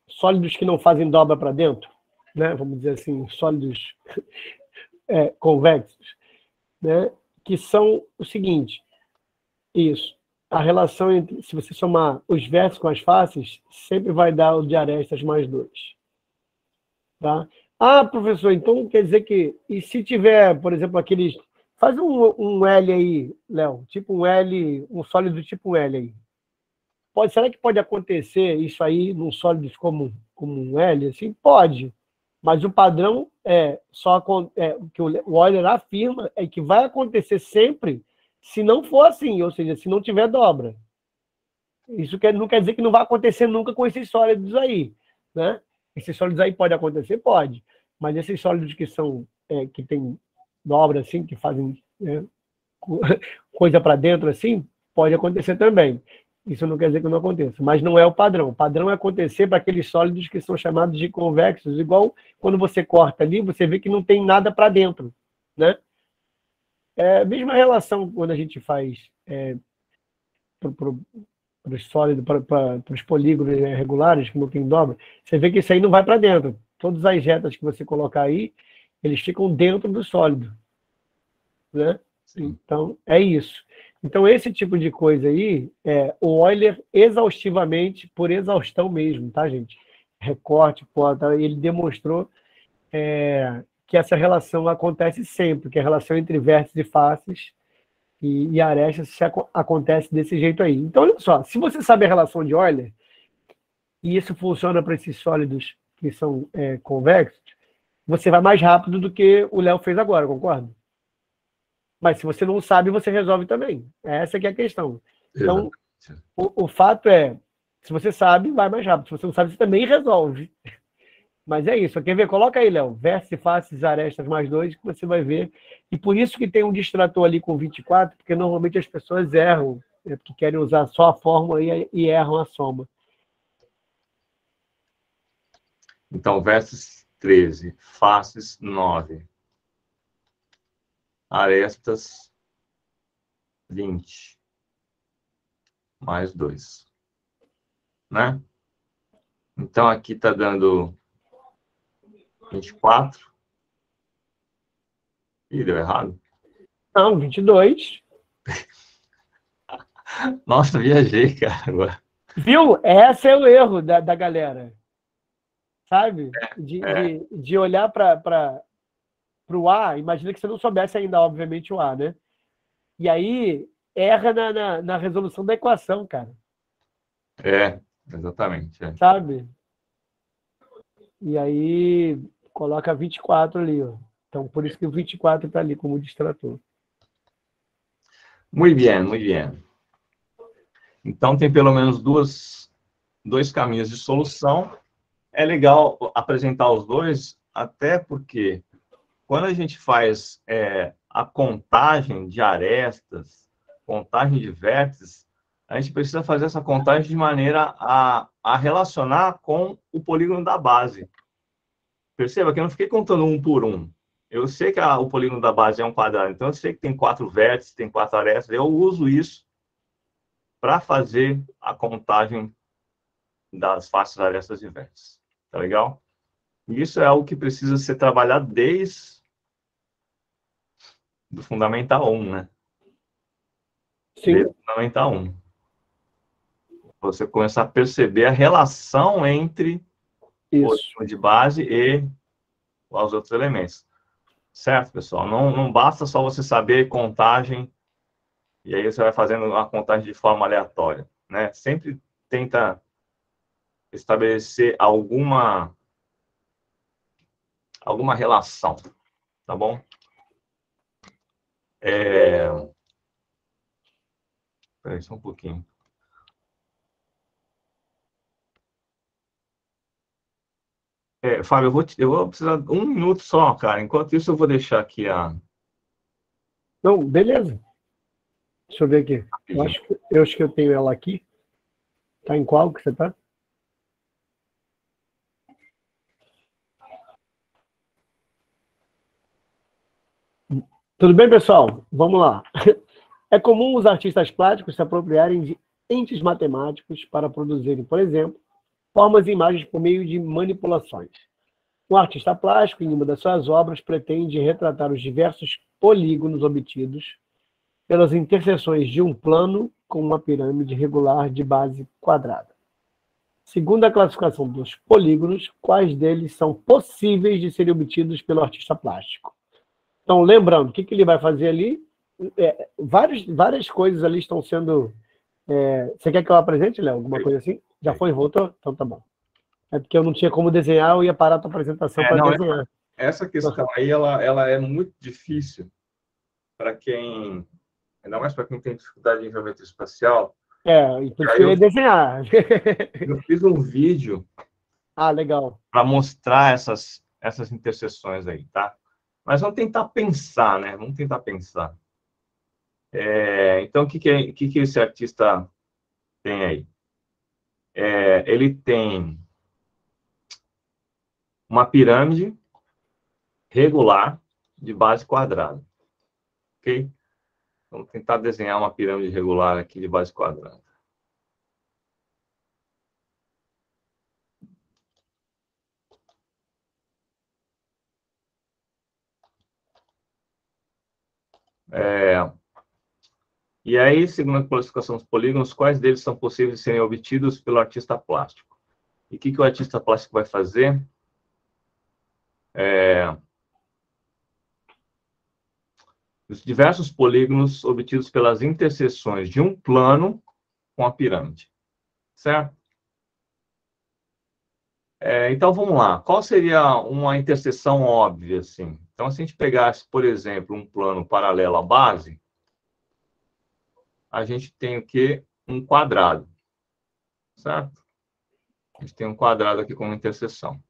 sólidos que não fazem dobra para dentro, né? Vamos dizer assim, sólidos convexos. né, que são o seguinte, isso, a relação entre, se você somar os vértices com as faces, sempre vai dar o de arestas mais 2. Tá? Ah, professor, então quer dizer que, e se tiver, por exemplo, aqueles, faz um L aí, Léo, tipo um L, um sólido tipo um L aí. Será que pode acontecer isso aí num sólido como um L? Assim? Pode, mas o padrão que o Euler afirma é que vai acontecer sempre se não for assim, ou seja, se não tiver dobra. Isso não quer dizer que não vai acontecer nunca com esses sólidos aí, né? Esses sólidos aí pode acontecer? Pode, mas esses sólidos que são que tem dobra assim, que fazem coisa para dentro assim, pode acontecer também. Isso não quer dizer que não aconteça, mas não é o padrão. O padrão é acontecer para aqueles sólidos que são chamados de convexos, igual quando você corta ali, você vê que não tem nada para dentro, né? É a mesma relação quando a gente faz para os sólidos, para os polígonos regulares, que não tem dobra, você vê que isso aí não vai para dentro. Todas as retas que você colocar aí, eles ficam dentro do sólido, né? Então, é isso. Então, esse tipo de coisa aí, o Euler exaustivamente, por exaustão mesmo, tá, gente? Recorte, ele demonstrou que essa relação acontece sempre, que a relação entre vértices e faces e arestas acontece desse jeito aí. Então, olha só, se você sabe a relação de Euler, e isso funciona para esses sólidos que são convexos, você vai mais rápido do que o Léo fez agora, concorda? Mas se você não sabe, você resolve também. Essa que é a questão. Então, o fato é, se você sabe, vai mais rápido. Se você não sabe, você também resolve. Mas é isso. Quer ver? Coloca aí, Léo. Vértices, faces, arestas mais 2, que você vai ver. E por isso que tem um distrator ali com 24, porque normalmente as pessoas erram, porque querem usar só a fórmula e erram a soma. Então, vértices 13, faces 9, arestas 20, mais 2. Né? Então, aqui está dando 24. Ih, deu errado? Não, 22. Nossa, viajei, cara, agora. Viu? Esse é o erro da galera. Sabe? De olhar para o A, imagina que você não soubesse ainda, obviamente, o A, né? E aí, erra na resolução da equação, cara. Exatamente. Sabe? E aí, coloca 24 ali, ó. Então, por isso que o 24 está ali como distrator. Muito bem, muito bem. Então, tem pelo menos dois caminhos de solução. É legal apresentar os dois, até porque quando a gente faz a contagem de arestas, contagem de vértices, a gente precisa fazer essa contagem de maneira a relacionar com o polígono da base. Perceba que eu não fiquei contando um por um. Eu sei que o polígono da base é um quadrado, então eu sei que tem 4 vértices, tem 4 arestas, eu uso isso para fazer a contagem das faces, arestas e vértices. Tá legal? Isso é algo que precisa ser trabalhado desde do Fundamental 1, né? Sim. Desde o Fundamental 1. Você começar a perceber a relação entre o polígono de base e os outros elementos. Certo, pessoal? Não basta só você saber contagem e aí você vai fazendo a contagem de forma aleatória, né? Sempre tenta estabelecer alguma relação, tá bom? Peraí, só um pouquinho. Fábio, eu vou precisar de 1 minuto só, cara. Enquanto isso, eu vou deixar aqui a... Não, beleza. Deixa eu ver aqui. Eu acho que eu tenho ela aqui. Tá em qual que você tá? Tudo bem, pessoal? Vamos lá. É comum os artistas plásticos se apropriarem de entes matemáticos para produzirem, por exemplo, formas e imagens por meio de manipulações. O artista plástico, em uma das suas obras, pretende retratar os diversos polígonos obtidos pelas interseções de um plano com uma pirâmide regular de base quadrada. Segundo a classificação dos polígonos, quais deles são possíveis de serem obtidos pelo artista plástico? Então, lembrando, o que ele vai fazer ali? Várias coisas ali estão sendo... você quer que eu apresente, Léo? Alguma coisa assim? Já foi e voltou? Então tá bom. É porque eu não tinha como desenhar, eu ia parar a tua apresentação para desenhar. Essa questão aí, ela é muito difícil para quem... Ainda mais para quem tem dificuldade em geometria espacial. E por isso que eu ia desenhar. Eu fiz um vídeo legal. para mostrar essas interseções aí, tá? Mas vamos tentar pensar, né? Vamos tentar pensar. Então, o que esse artista tem aí? Ele tem uma pirâmide regular de base quadrada, ok? Vamos tentar desenhar uma pirâmide regular aqui de base quadrada. E aí, segundo a classificação dos polígonos, quais deles são possíveis de serem obtidos pelo artista plástico? E o que o artista plástico vai fazer? Os diversos polígonos obtidos pelas interseções de um plano com a pirâmide, certo? Então, vamos lá. Qual seria uma interseção óbvia, assim? Então, se a gente pegasse, por exemplo, um plano paralelo à base, a gente tem o quê? Um quadrado, certo? A gente tem um quadrado aqui como interseção.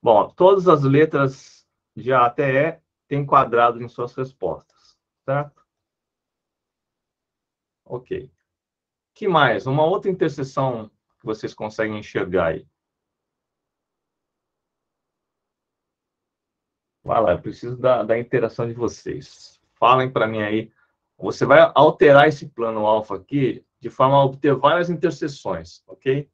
Bom, todas as letras de A até E têm quadrados em suas respostas, certo? Ok. Que mais? Uma outra interseção que vocês conseguem enxergar aí. Vai lá, eu preciso da interação de vocês. Falem para mim aí. Você vai alterar esse plano alfa aqui de forma a obter várias interseções, ok?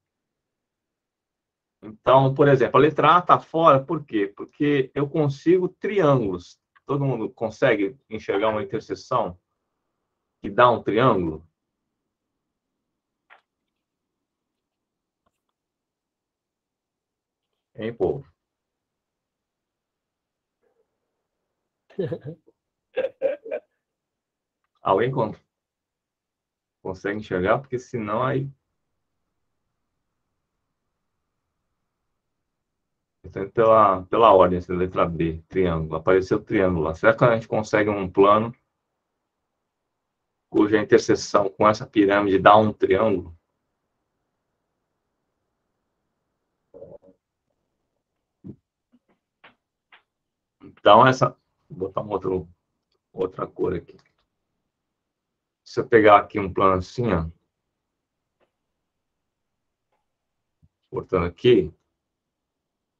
Então, por exemplo, a letra A está fora, por quê? Porque eu consigo triângulos. Todo mundo consegue enxergar uma interseção que dá um triângulo? Hein, povo? Alguém consegue enxergar? Porque senão aí... Então, pela ordem, essa letra B, triângulo. Apareceu o triângulo lá. Será que a gente consegue um plano cuja interseção com essa pirâmide dá um triângulo? Então, vou botar outra cor aqui. Se eu pegar aqui um plano assim, ó, cortando aqui,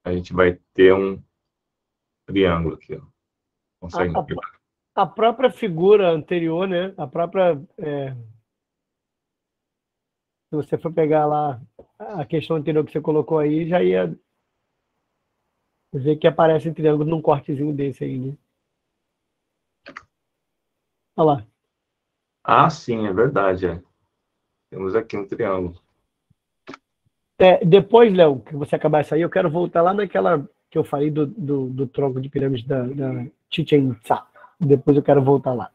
a gente vai ter um triângulo aqui, ó. Consegue enxergar? A própria figura anterior, né? Se você for pegar lá a questão anterior que você colocou aí, já ia ver que aparece um triângulo num cortezinho desse aí, né? Olha lá. Ah, sim, é verdade. Temos aqui um triângulo. Depois, Léo, que você acabar isso aí, eu quero voltar lá naquela que eu falei do tronco de pirâmide da Chichén Itzá. Depois eu quero voltar lá.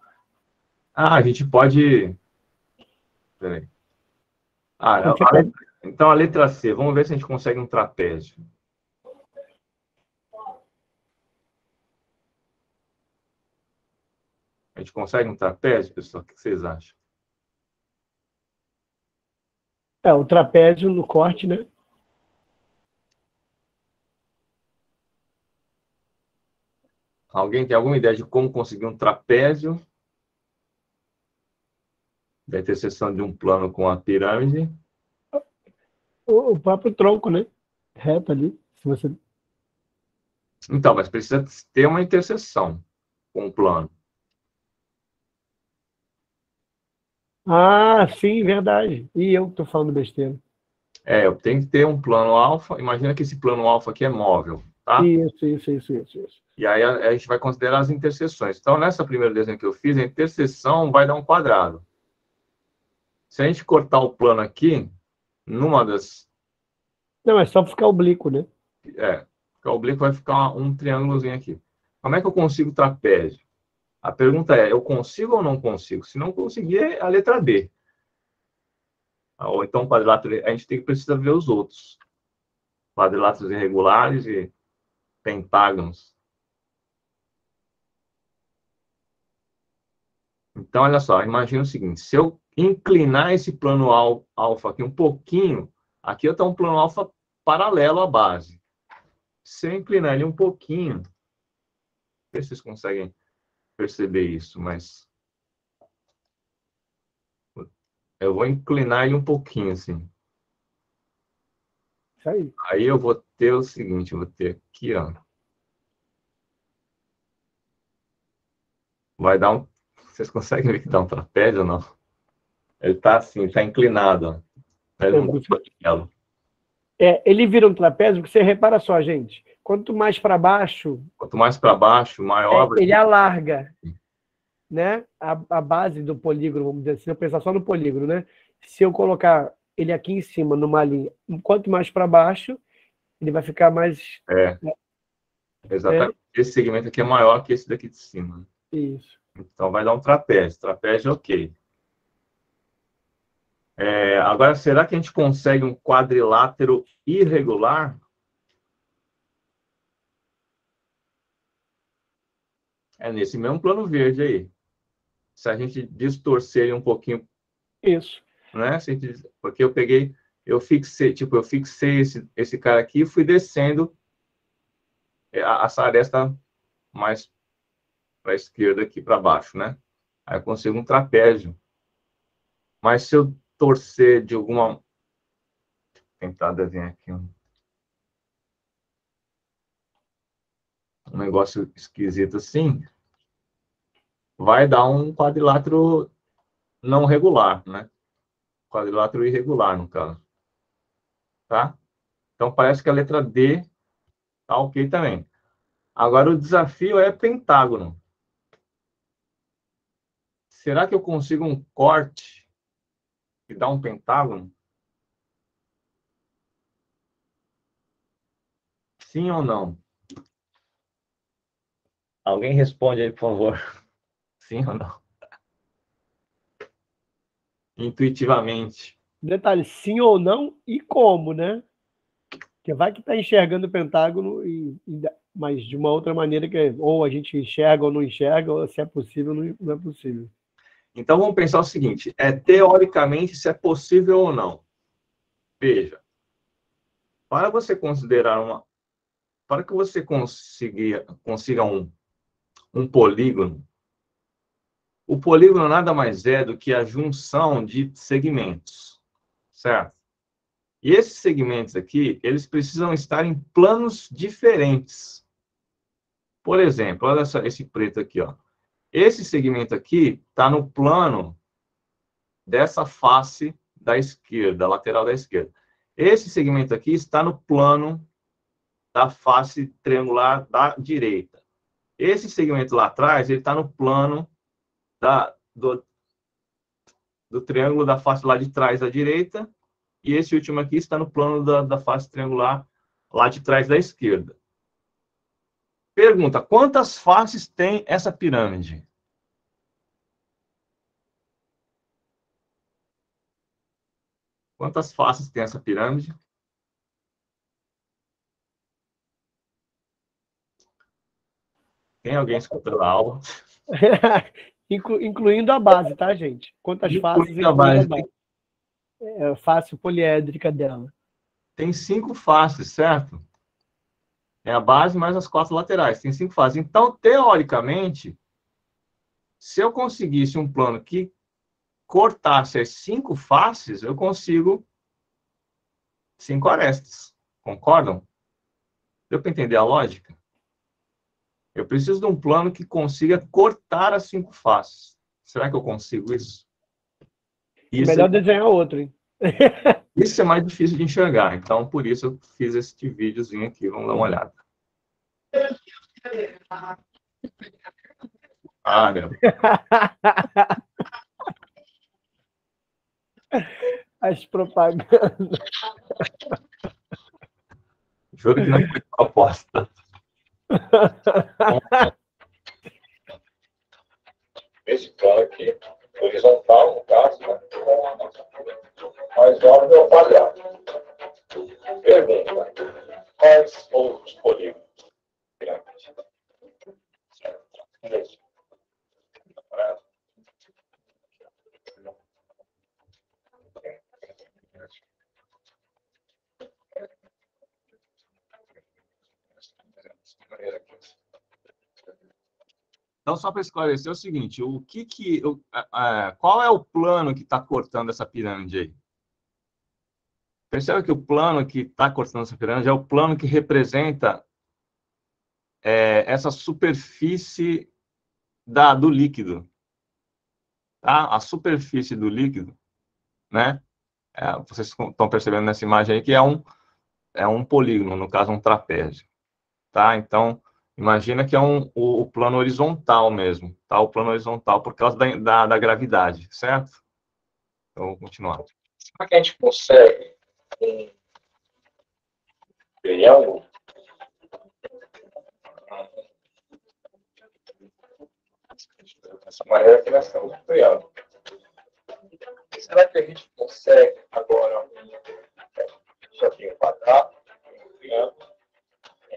Ah, a gente pode... Peraí. Então, a letra C. Vamos ver se a gente consegue um trapézio. A gente consegue um trapézio, pessoal? O que vocês acham? O trapézio no corte, né? Alguém tem alguma ideia de como conseguir um trapézio da interseção de um plano com a pirâmide? O próprio tronco, né? Reto ali. Se você... Então, mas precisa ter uma interseção com o plano. Ah, sim, verdade. E eu que estou falando besteira. Eu tenho que ter um plano alfa. Imagina que esse plano alfa aqui é móvel, tá? Isso. E aí a gente vai considerar as interseções. Então, nessa primeira desenho que eu fiz, a interseção vai dar um quadrado. Se a gente cortar o plano aqui, numa das... Não, é só ficar oblíquo, né? O oblíquo vai ficar um triângulozinho aqui. Como é que eu consigo trapézio? A pergunta é, eu consigo ou não consigo? Se não conseguir, é a letra B. Ou então, quadrilátero, a gente precisa ver os outros. Quadriláteros irregulares e pentágonos. Então, olha só, imagina o seguinte, se eu inclinar esse plano alfa aqui um pouquinho, aqui está um plano alfa paralelo à base. Se eu inclinar ele um pouquinho, não sei se vocês conseguem perceber isso, mas eu vou inclinar ele um pouquinho, assim. Isso aí. Aí eu vou ter o seguinte, eu vou ter aqui, ó. Vai dar um... Vocês conseguem ver que dá um trapézio ou não? Ele tá assim, tá inclinado, ó. Ele não tá paralelo. Ele vira um trapézio, porque você repara só, gente. Quanto mais para baixo, Quanto mais para baixo, maior... ele alarga, né? A base do polígono, vamos dizer assim, eu pensar só no polígono, né? Se eu colocar ele aqui em cima, numa linha, quanto mais para baixo, ele vai ficar mais... Exatamente. Esse segmento aqui é maior que esse daqui de cima. Isso. Então, vai dar um trapézio. Trapézio, ok. Agora, será que a gente consegue um quadrilátero irregular? É nesse mesmo plano verde aí. Se a gente distorcer ele um pouquinho, Isso. né? Porque eu fixei esse cara aqui e fui descendo essa aresta mais para a esquerda aqui para baixo, né? Aí eu consigo um trapézio. Mas se eu torcer de alguma... Tentar desenhar aqui um negócio esquisito assim, vai dar um quadrilátero não regular, né? Quadrilátero irregular, no caso. Tá? Então, parece que a letra D tá ok também. Agora, o desafio é pentágono. Será que eu consigo um corte que dá um pentágono? Sim ou não? Alguém responde aí, por favor. Sim ou não? Intuitivamente. Detalhe, sim ou não e como, né? Porque vai que está enxergando o pentágono, mas de uma outra maneira, que ou a gente enxerga ou não enxerga, ou se é possível ou não é possível. Então, vamos pensar o seguinte. Teoricamente, se é possível ou não. Veja. Para você considerar para que você consiga um polígono, o polígono nada mais é do que a junção de segmentos, certo? E esses segmentos aqui, eles precisam estar em planos diferentes. Por exemplo, olha só esse preto aqui, ó. Esse segmento aqui está no plano dessa face da esquerda, lateral da esquerda. Esse segmento aqui está no plano da face triangular da direita. Esse segmento lá atrás, ele está no plano do triângulo da face lá de trás da direita, e esse último aqui está no plano da face triangular lá de trás da esquerda. Pergunta, quantas faces tem essa pirâmide? Quantas faces tem essa pirâmide? Tem alguém escutando a aula? Incluindo a base, tá, gente? Quantas faces Incluindo a incluindo a base. base? É a face poliédrica dela. Tem 5 faces, certo? É a base mais as 4 laterais. Tem 5 faces. Então, teoricamente, se eu conseguisse um plano que cortasse as 5 faces, eu consigo 5 arestas. Concordam? Deu para entender a lógica? Eu preciso de um plano que consiga cortar as 5 faces. Será que eu consigo isso? É melhor desenhar outro, hein? Isso é mais difícil de enxergar, então por isso eu fiz esse videozinho aqui, vamos dar uma olhada. Ah, meu. As propagandas. Juro que não foi proposta. Esse plano aqui, horizontal, no caso, né? Mais óbvio é o quadrado. Pergunta: quais outros polígonos? Pirâmide. Então, só para esclarecer é o seguinte, qual é o plano que está cortando essa pirâmide aí? Percebe que o plano que está cortando essa pirâmide é o plano que representa essa superfície do líquido. Tá? A superfície do líquido, né? Vocês estão percebendo nessa imagem aí que é um polígono, no caso um trapézio. Tá? Então, imagina que é o plano horizontal mesmo, tá? O plano horizontal por causa da gravidade, certo? Então, vamos continuar. Será que a gente consegue um triângulo? Dessa maneira que nós temos um triângulo. Será que a gente consegue agora já tem um quadrado, um triângulo,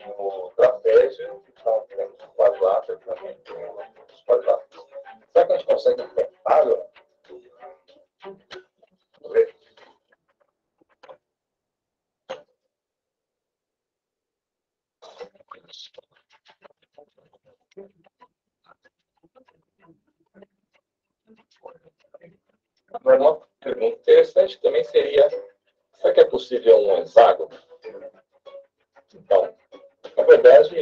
um trapézio, então temos um quadrado, também temos quadrados. Será que a gente consegue um pentágono? Vamos ver. Agora, uma pergunta interessante também seria: será que é possível um hexágono? Então, na verdade,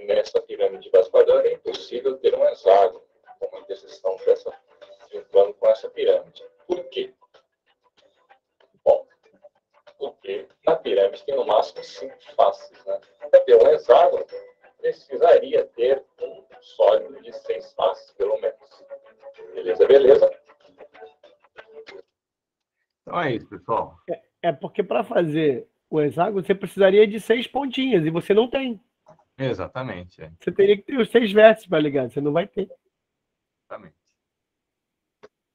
nessa pirâmide base quadrada é impossível ter um hexágono, como interseção de um plano com essa pirâmide. Por quê? Bom, porque na pirâmide tem no máximo 5 faces, né? Para ter um hexágono, precisaria ter um sólido de 6 faces, pelo menos. Beleza, beleza? Então é isso, pessoal. É porque para fazer o hexágono você precisaria de 6 pontinhas e você não tem. Exatamente. Você teria que ter os 6 vértices para ligar, você não vai ter. Exatamente.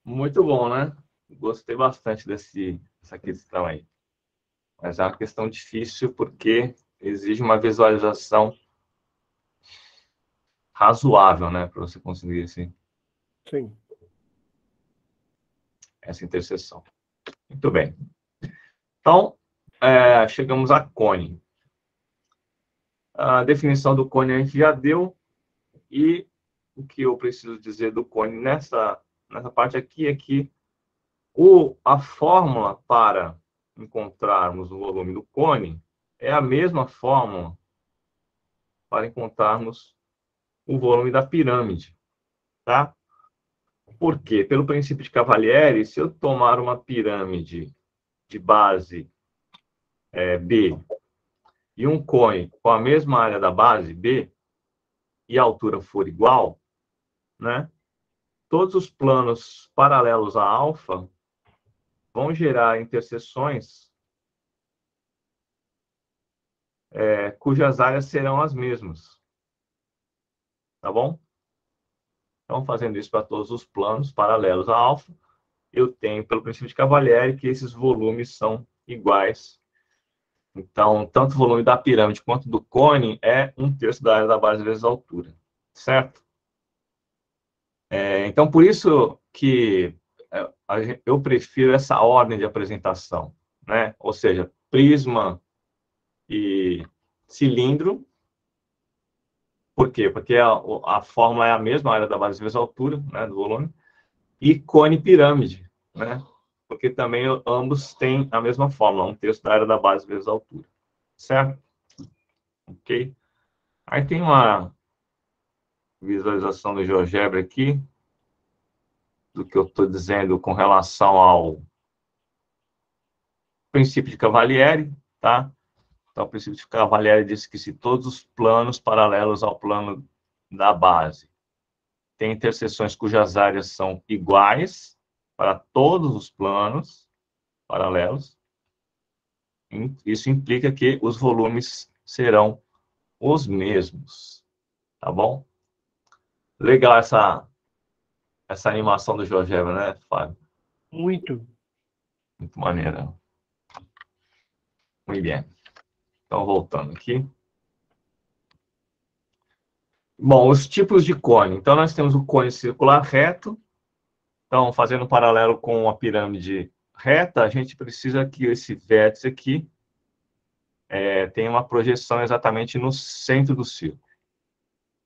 Muito bom, né? Gostei bastante dessa questão aí. Mas é uma questão difícil porque exige uma visualização razoável, né? Para você conseguir Sim. essa interseção. Muito bem. Então, chegamos a cone. A definição do cone a gente já deu. E o que eu preciso dizer do cone nessa parte aqui é que a fórmula para encontrarmos o volume do cone é a mesma fórmula para encontrarmos o volume da pirâmide, tá? Por quê? Pelo princípio de Cavalieri, se eu tomar uma pirâmide de base B e um cone com a mesma área da base B e a altura for igual, né? Todos os planos paralelos a alfa vão gerar interseções cujas áreas serão as mesmas. Tá bom? Então, fazendo isso para todos os planos paralelos a alfa, eu tenho, pelo princípio de Cavalieri, que esses volumes são iguais. Então, tanto o volume da pirâmide quanto do cone é 1/3 da área da base vezes a altura. Certo? Então, por isso que eu prefiro essa ordem de apresentação, né? Ou seja, prisma e cilindro. Por quê? Porque a fórmula é a mesma, a área da base vezes a altura, né, do volume, e cone e pirâmide, né? Porque também ambos têm a mesma fórmula, 1/3 da área da base vezes a altura. Certo? Ok? Aí tem uma visualização do GeoGebra aqui, do que eu estou dizendo com relação princípio de Cavalieri, tá? Então, o princípio de Cavalieri diz que se todos os planos paralelos ao plano da base têm interseções cujas áreas são iguais para todos os planos paralelos, isso implica que os volumes serão os mesmos, tá bom? Legal essa animação do GeoGebra, né, Fábio? Muito. Muito maneira. Muito bem. Então, voltando aqui. Bom, os tipos de cone. Então, nós temos o cone circular reto. Então, fazendo um paralelo com a pirâmide reta, a gente precisa que esse vértice aqui tenha uma projeção exatamente no centro do círculo.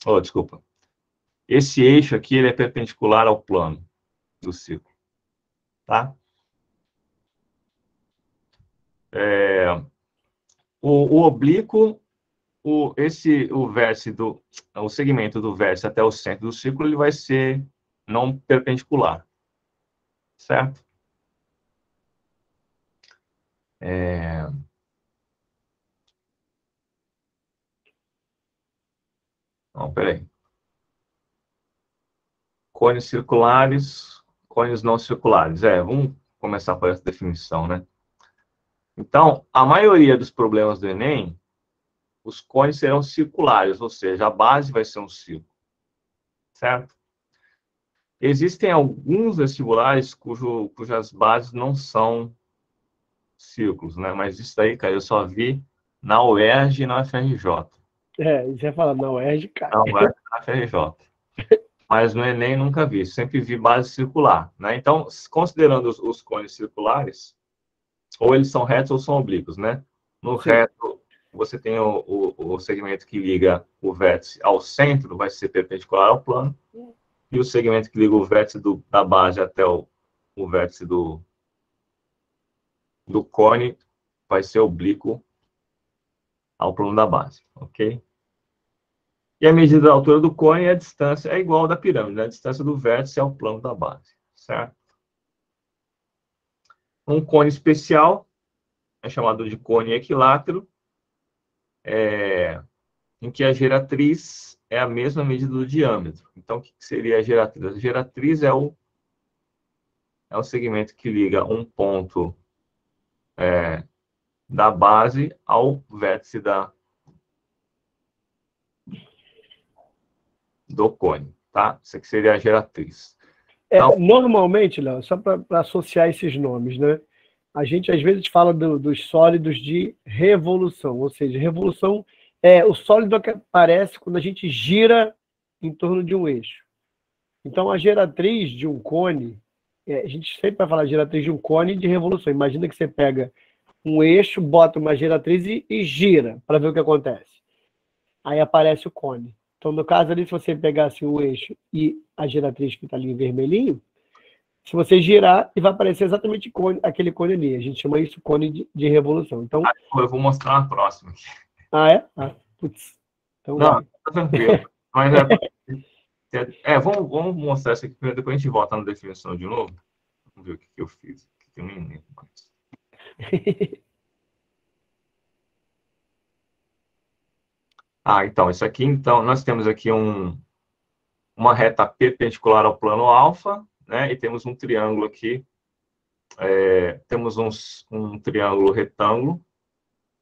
Oh, desculpa. Esse eixo aqui ele é perpendicular ao plano do círculo. Tá? O oblíquo, o segmento do vértice até o centro do círculo, ele vai ser não perpendicular. Certo? Não, peraí. Cones circulares, cones não circulares. Vamos começar por essa definição, né? Então, a maioria dos problemas do Enem, os cones serão circulares, ou seja, a base vai ser um círculo. Certo? Existem alguns vestibulares cujas bases não são círculos, né? Mas isso daí, cara, eu só vi na UERJ e na UFRJ. Isso ia falar, não, é de cara. Na UERJ e na UFRJ. Mas no Enem nunca vi, sempre vi base circular, né? Então, considerando os cones circulares, ou eles são retos ou são oblíquos, né? No Sim. reto, você tem o segmento que liga o vértice ao centro, vai ser perpendicular ao plano, e o segmento que liga o vértice da base até o vértice do cone vai ser oblíquo ao plano da base, ok? E a medida da altura do cone, a distância é igual ao da pirâmide, né? A distância do vértice ao plano da base, certo? Um cone especial é chamado de cone equilátero, em que a geratriz é a mesma medida do diâmetro. Então, o que seria a geratriz? A geratriz é o segmento que liga um ponto da base ao vértice do cone, tá? Isso aqui seria a geratriz. Então, Normalmente, Léo, só para associar esses nomes, né? A gente às vezes fala dos sólidos de revolução, ou seja, revolução é o sólido que aparece quando a gente gira em torno de um eixo. Então, a geratriz de um cone, a gente sempre vai falar geratriz de um cone de revolução. Imagina que você pega um eixo, bota uma geratriz e gira para ver o que acontece. Aí aparece o cone. Então, no caso ali, se você pegasse o eixo e a geratriz que está ali em vermelhinho, se você girar, vai aparecer exatamente aquele cone ali. A gente chama isso cone de revolução. Então, eu vou mostrar na próxima. é? Putz. Então não, vai. tá tranquilo. Mas vamos mostrar isso aqui primeiro, depois a gente volta na definição de novo. Vamos ver o que eu fiz. Que eu nem lembro mais. Então, isso aqui, então, nós temos aqui uma reta perpendicular ao plano alfa, né? E temos um triângulo aqui, temos um triângulo retângulo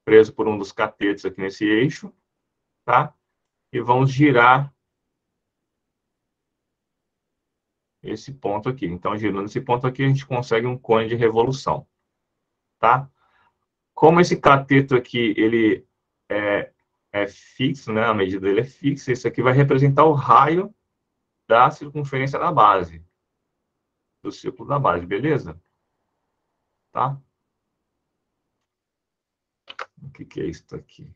preso por um dos catetos aqui nesse eixo, tá? E vamos girar esse ponto aqui. Então, girando esse ponto aqui, a gente consegue um cone de revolução, tá? Como esse cateto aqui, ele é fixo, né? A medida dele é fixa, isso aqui vai representar o raio da circunferência da base, do círculo da base, beleza? Tá? O que é isso aqui?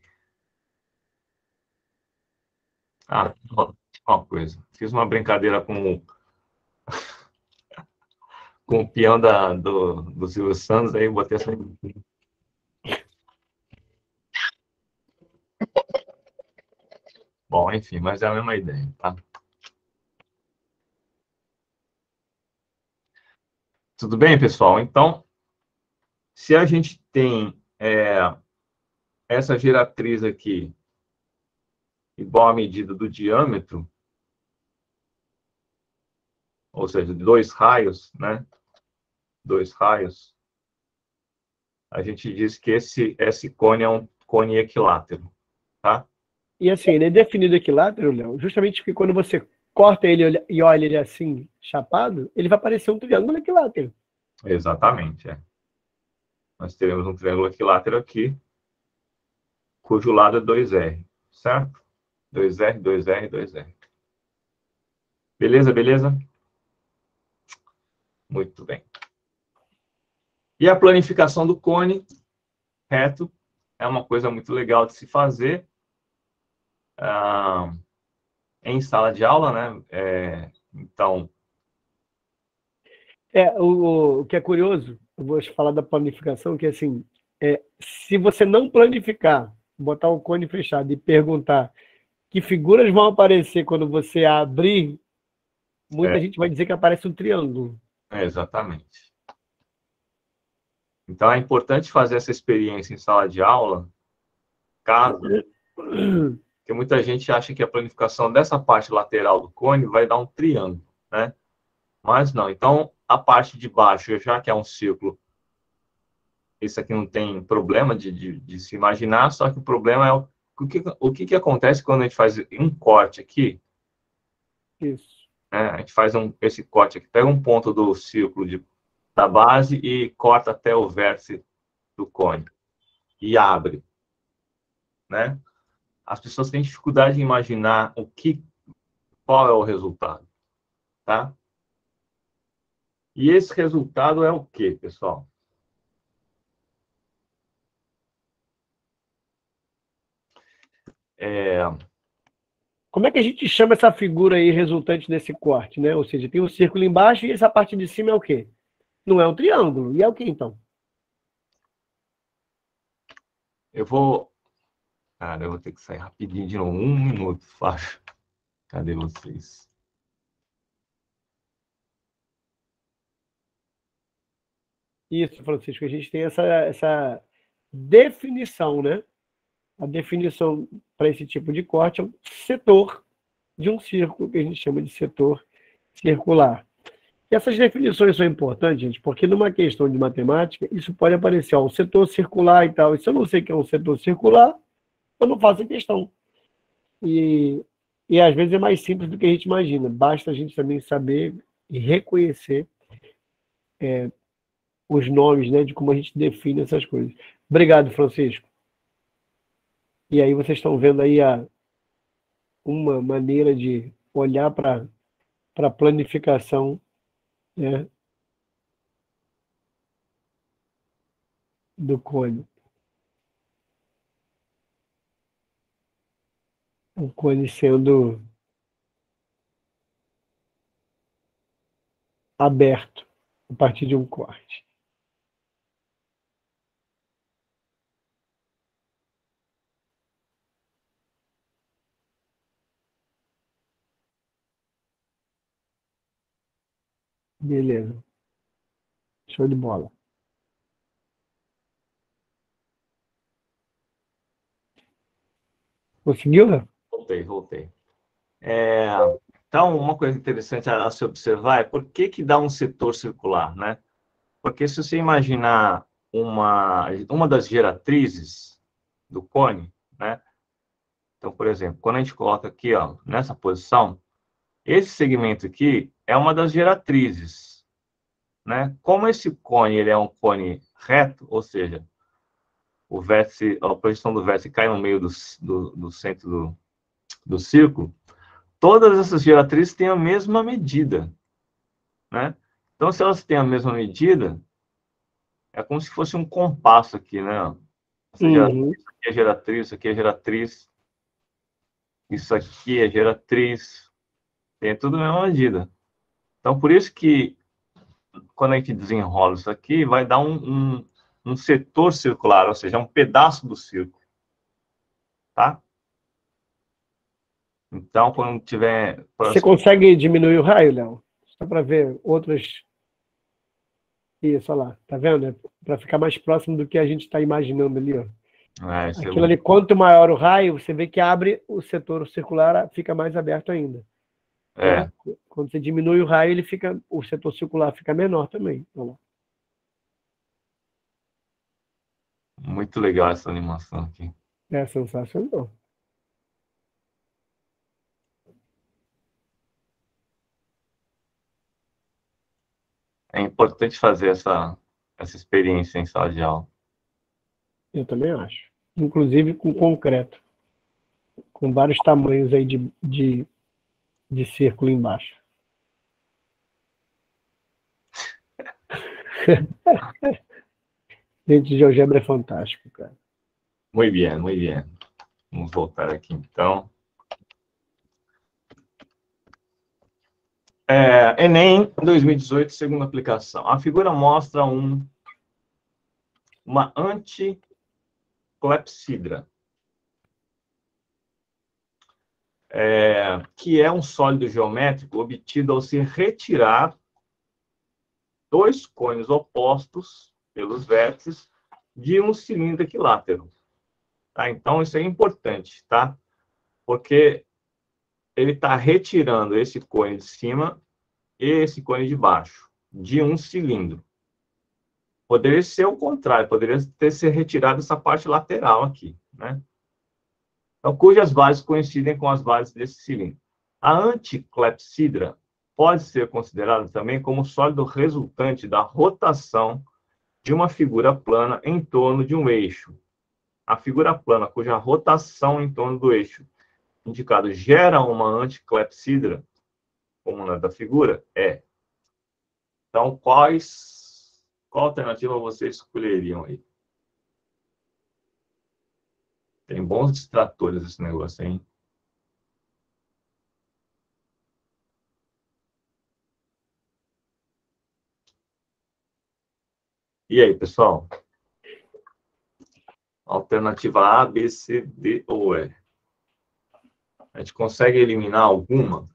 Uma coisa. Fiz uma brincadeira com o peão do Silvio Santos, aí botei essa. Bom, enfim, mas é a mesma ideia, tá? Tudo bem, pessoal? Então, Se a gente tem essa geratriz aqui igual à medida do diâmetro, ou seja, de 2 raios, né? 2 raios, a gente diz que esse cone é um cone equilátero, tá? E assim, ele é definido equilátero, Léo, justamente porque quando você corta ele e olha ele assim, chapado, ele vai parecer um triângulo equilátero. Exatamente, Nós teremos um triângulo equilátero aqui, cujo lado é 2R, certo? 2R, 2R, 2R. Beleza, beleza? Muito bem. E a planificação do cone reto é uma coisa muito legal de se fazer em sala de aula, né? Então... O que é curioso, eu vou falar da planificação, que assim, se você não planificar, botar o cone fechado e perguntar que figuras vão aparecer quando você abrir, muita gente vai dizer que aparece um triângulo. Exatamente. Então, é importante fazer essa experiência em sala de aula, caso... Porque muita gente acha que a planificação dessa parte lateral do cone vai dar um triângulo, né? Mas não. Então, a parte de baixo, já que é um círculo, isso aqui não tem problema de se imaginar, só que o problema é o que acontece quando a gente faz um corte aqui. Isso. A gente faz esse corte aqui, pega um ponto do círculo da base e corta até o vértice do cone e abre, né? As pessoas têm dificuldade de imaginar qual é o resultado, tá? E esse resultado é o quê, pessoal? Como é que a gente chama essa figura aí resultante desse corte, né? Ou seja, tem um círculo embaixo e essa parte de cima é o quê? Não é um triângulo. E é o quê, então? Cara, eu vou ter que sair rapidinho de novo. 1 minuto, faixa. Cadê vocês? Isso, Francisco, a gente tem essa definição, né? A definição para esse tipo de corte é um setor de um círculo, que a gente chama de setor circular. E essas definições são importantes, gente, porque numa questão de matemática, isso pode aparecer, um setor circular e tal. E se eu não sei o que é um setor circular, eu não faço a questão. E às vezes é mais simples do que a gente imagina. Basta a gente também saber e reconhecer os nomes, né, de como a gente define essas coisas. Obrigado, Francisco. E aí vocês estão vendo aí uma maneira de olhar para a planificação, né, do cone. O cone sendo aberto a partir de um corte. Beleza. Show de bola. Conseguiu, né? Voltei. Então, uma coisa interessante a se observar é por que dá um setor circular, né? Porque se você imaginar uma das geratrizes do cone, né? Então, por exemplo, quando a gente coloca aqui, ó, nessa posição, esse segmento aqui é uma das geratrizes, né? Como esse cone ele é um cone reto, ou seja, o vértice, a projeção do vértice cai no meio do centro do círculo, todas essas geratrizes têm a mesma medida, né? Então, se elas têm a mesma medida, é como se fosse um compasso aqui, né? Isso aqui é geratriz, isso aqui é geratriz, isso aqui é geratriz, tem tudo a mesma medida. Então, por isso que quando a gente desenrola isso aqui, vai dar um setor circular, ou seja, um pedaço do círculo, tá? Então, quando tiver... Você consegue diminuir o raio, Léo? Só para ver outras... Isso, olha lá. Tá vendo? Para ficar mais próximo do que a gente está imaginando ali, ó. Isso é Aquilo ali, muito... quanto maior o raio, você vê que abre o setor circular, fica mais aberto ainda. Né? É, Quando você diminui o raio, ele fica, o setor circular fica menor também. Olha lá. muito legal essa animação aqui. É sensacional. É importante fazer essa experiência em sala de aula. Eu também acho. Inclusive com concreto, com vários tamanhos aí de círculo embaixo. Gente, de GeoGebra é fantástico, cara. Muito bem, muito bem. Vamos voltar aqui, então. Enem 2018, segunda aplicação. A figura mostra uma anticlepsidra, que é um sólido geométrico obtido ao se retirar dois cônios opostos pelos vértices de um cilindro equilátero. Tá? Então, isso é importante, tá? Porque ele está retirando esse cone de cima e esse cone de baixo de um cilindro. Poderia ser o contrário, poderia ter se retirado essa parte lateral aqui, né? Então, cujas bases coincidem com as bases desse cilindro. A anticlepsidra pode ser considerada também como sólido resultante da rotação de uma figura plana em torno de um eixo. A figura plana cuja rotação em torno do eixo indicado gera uma anticlepsidra, como na da figura, é. Então, qual alternativa vocês escolheriam aí? Tem bons distratores esse negócio, hein? E aí, pessoal? Alternativa A, B, C, D ou E? A gente consegue eliminar alguma?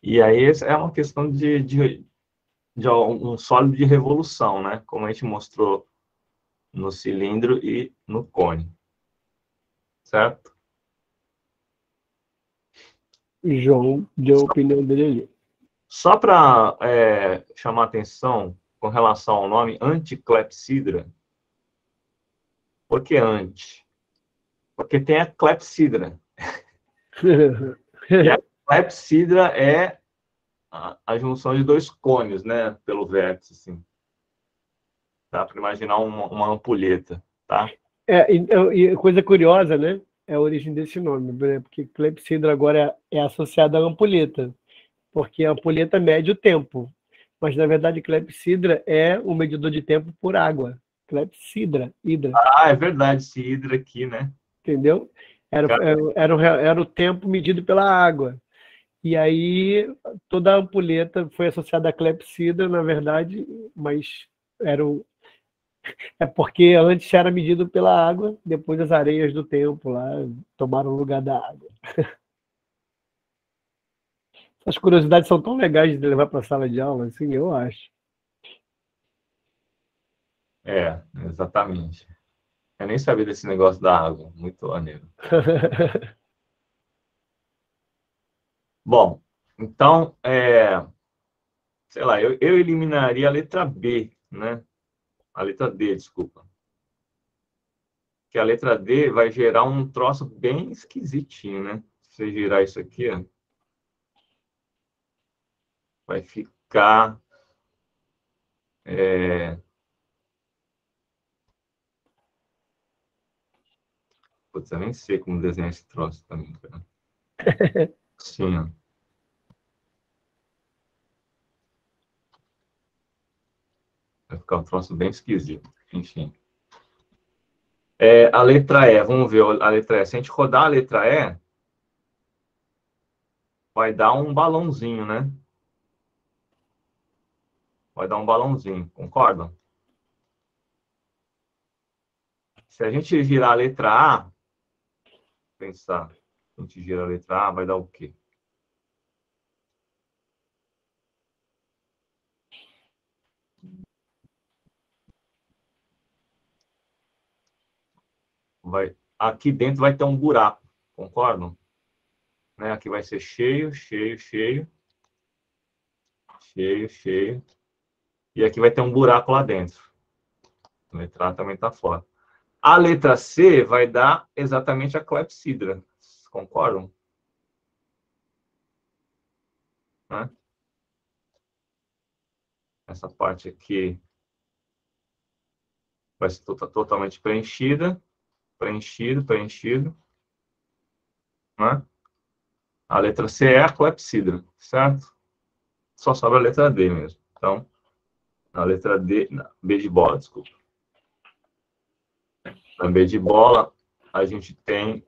E aí é uma questão de um sólido de revolução, né? Como a gente mostrou no cilindro e no cone. Certo? João deu a opinião dele ali. Só para chamar atenção com relação ao nome anticlepsidra, por que anti? Porque tem a clepsidra. E a clepsidra é a junção de dois cônios, né? Pelo vértice, assim. Tá? Para imaginar uma ampulheta, tá? E coisa curiosa, né? É a origem desse nome, né? Porque clepsidra agora é associada à ampulheta, porque a ampulheta mede o tempo. Mas, na verdade, clepsidra é um medidor de tempo por água. Clepsidra, hidra, Ah, é verdade, esse hidra aqui, né? entendeu? Era, Cara, era o tempo medido pela água. E aí toda a ampulheta foi associada à clepsidra, na verdade, mas era é porque antes era medido pela água, depois as areias do tempo lá tomaram o lugar da água. As curiosidades são tão legais de levar para a sala de aula, assim, eu acho. exatamente. Eu nem sabia desse negócio da água. Muito maneiro. Bom, então, sei lá, eu eliminaria a letra B, né? A letra D, desculpa. Que a letra D vai gerar um troço bem esquisitinho, né? Se você girar isso aqui, ó, vai ficar... Putz, eu nem sei como desenhar esse troço também, cara. Sim, ó. Vai ficar um troço bem esquisito. Enfim. A letra E, vamos ver a letra E. Se a gente rodar a letra E, vai dar um balãozinho, né? Vai dar um balãozinho, concordam? Se a gente girar a letra A, pensar, a gente gira a letra A, vai dar o quê? aqui dentro vai ter um buraco, concordam? Né? Aqui vai ser cheio, cheio, cheio, cheio, cheio. E aqui vai ter um buraco lá dentro. A letra A também está fora. A letra C vai dar exatamente a clepsidra. Concordam? Né? Essa parte aqui vai ser totalmente preenchida. Preenchido, preenchido. Né? A letra C é a clepsidra, certo? Só sobra a letra D mesmo. Então, na letra D, B de bola, desculpa. Na B de bola, a gente tem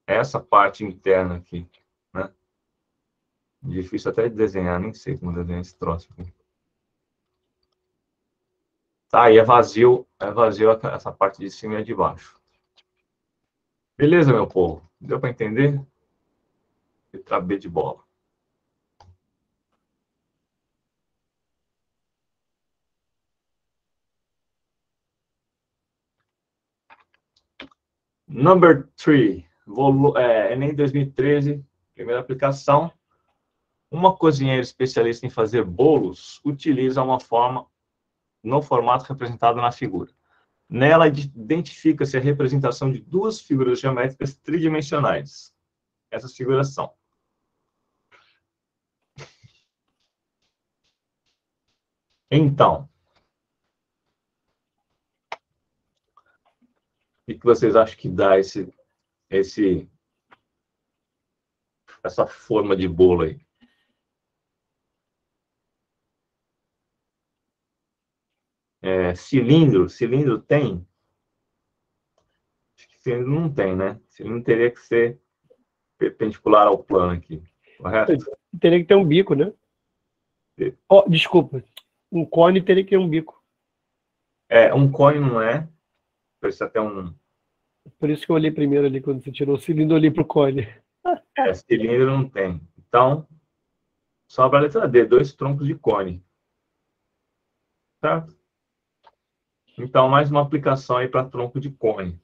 essa parte interna aqui, né? Difícil até de desenhar, nem sei como desenhar esse troço aqui. Tá, e é vazio essa parte de cima e a de baixo. Beleza, meu povo? Deu para entender? Letra B de bola. Number 3, Enem 2013, primeira aplicação. Uma cozinheira especialista em fazer bolos utiliza uma forma no formato representado na figura. Nela, identifica-se a representação de duas figuras geométricas tridimensionais. Essas figuras são... Então, o que vocês acham que dá essa forma de bolo aí? Cilindro tem? Acho que cilindro não tem, né? Cilindro teria que ser perpendicular ao plano aqui, correto? Teria que ter um bico, né? Oh, desculpa. Um cone teria que ter um bico. Um cone não é. Precisa ter um... Por isso que eu olhei primeiro ali, quando você tirou o cilindro, eu olhei para o cone. Cilindro não tem. Então, sobra a letra D, 2 troncos de cone. Certo? Então, mais uma aplicação aí para tronco de cone.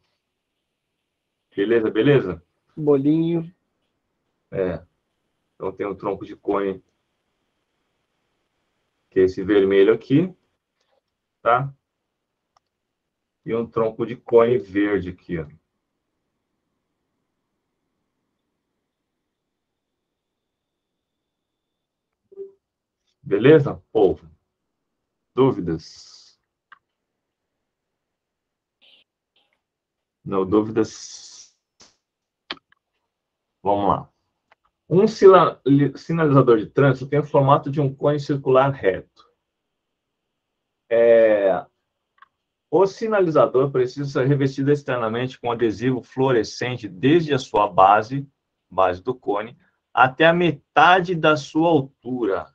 Beleza, beleza? Bolinho. Então, tem um tronco de cone, que é esse vermelho aqui, tá? E um tronco de cone verde aqui, ó. Beleza, povo? Dúvidas? Não, dúvidas? Vamos lá. Um sinalizador de trânsito tem o formato de um cone circular reto. O sinalizador precisa ser revestido externamente com adesivo fluorescente desde a sua base do cone, até a metade da sua altura.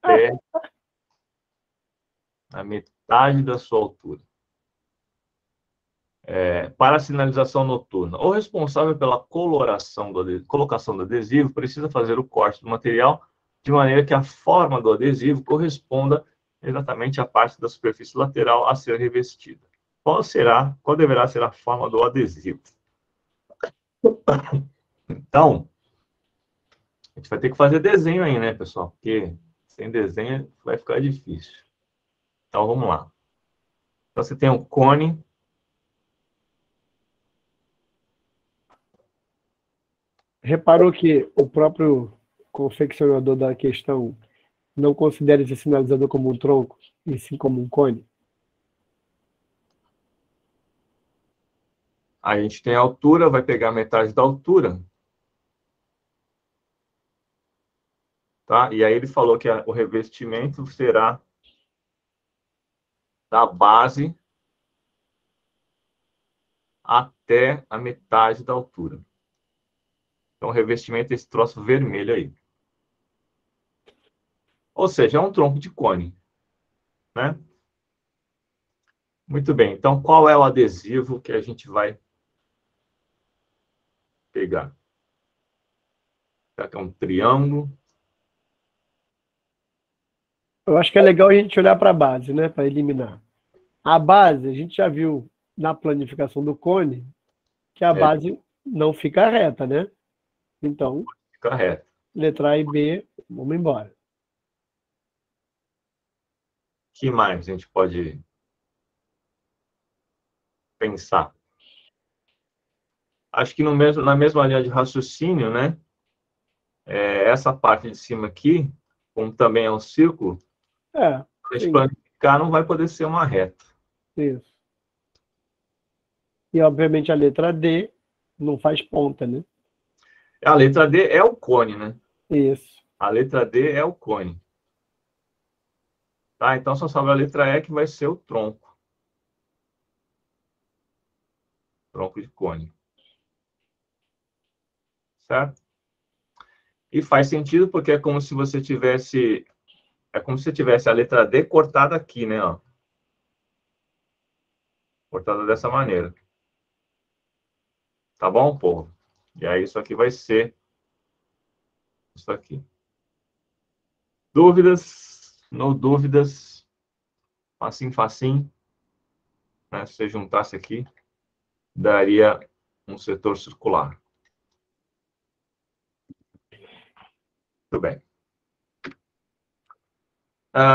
Até a metade da sua altura. Para a sinalização noturna. O responsável pela colocação do adesivo precisa fazer o corte do material de maneira que a forma do adesivo corresponda exatamente à parte da superfície lateral a ser revestida. Qual deverá ser a forma do adesivo? Então, a gente vai ter que fazer desenho aí, né, pessoal? Porque sem desenho vai ficar difícil. Então, vamos lá. Então, você tem um cone. Reparou que o próprio confeccionador da questão não considera esse sinalizador como um tronco, e sim como um cone? A gente tem a altura, vai pegar metade da altura. Tá? E aí ele falou que o revestimento será da base até a metade da altura. Então, o revestimento é esse troço vermelho aí. Ou seja, é um tronco de cone. Né? Muito bem. Então, qual é o adesivo que a gente vai pegar? Será que é um triângulo? Eu acho que é legal a gente olhar para a base, né? Para eliminar. A base, a gente já viu na planificação do cone, que a base não fica reta, né? Então, fica reto. Letra A e B, vamos embora. O que mais a gente pode pensar? Acho que na mesma linha de raciocínio, né? Essa parte de cima aqui, como também é um círculo, a gente planificar não vai poder ser uma reta. Isso. E, obviamente, a letra D não faz ponta, né? A letra D é o cone, né? Isso. A letra D é o cone. Tá? Então, só sobra a letra E, que vai ser o tronco. Tronco de cone. Certo? E faz sentido porque é como se você tivesse... É como se tivesse a letra D cortada aqui, né? Ó. Cortada dessa maneira. Tá bom, povo? E aí, isso aqui vai ser isso aqui. Dúvidas? No dúvidas? Facinho, facinho. Né? Se você juntasse aqui, daria um setor circular. Muito bem.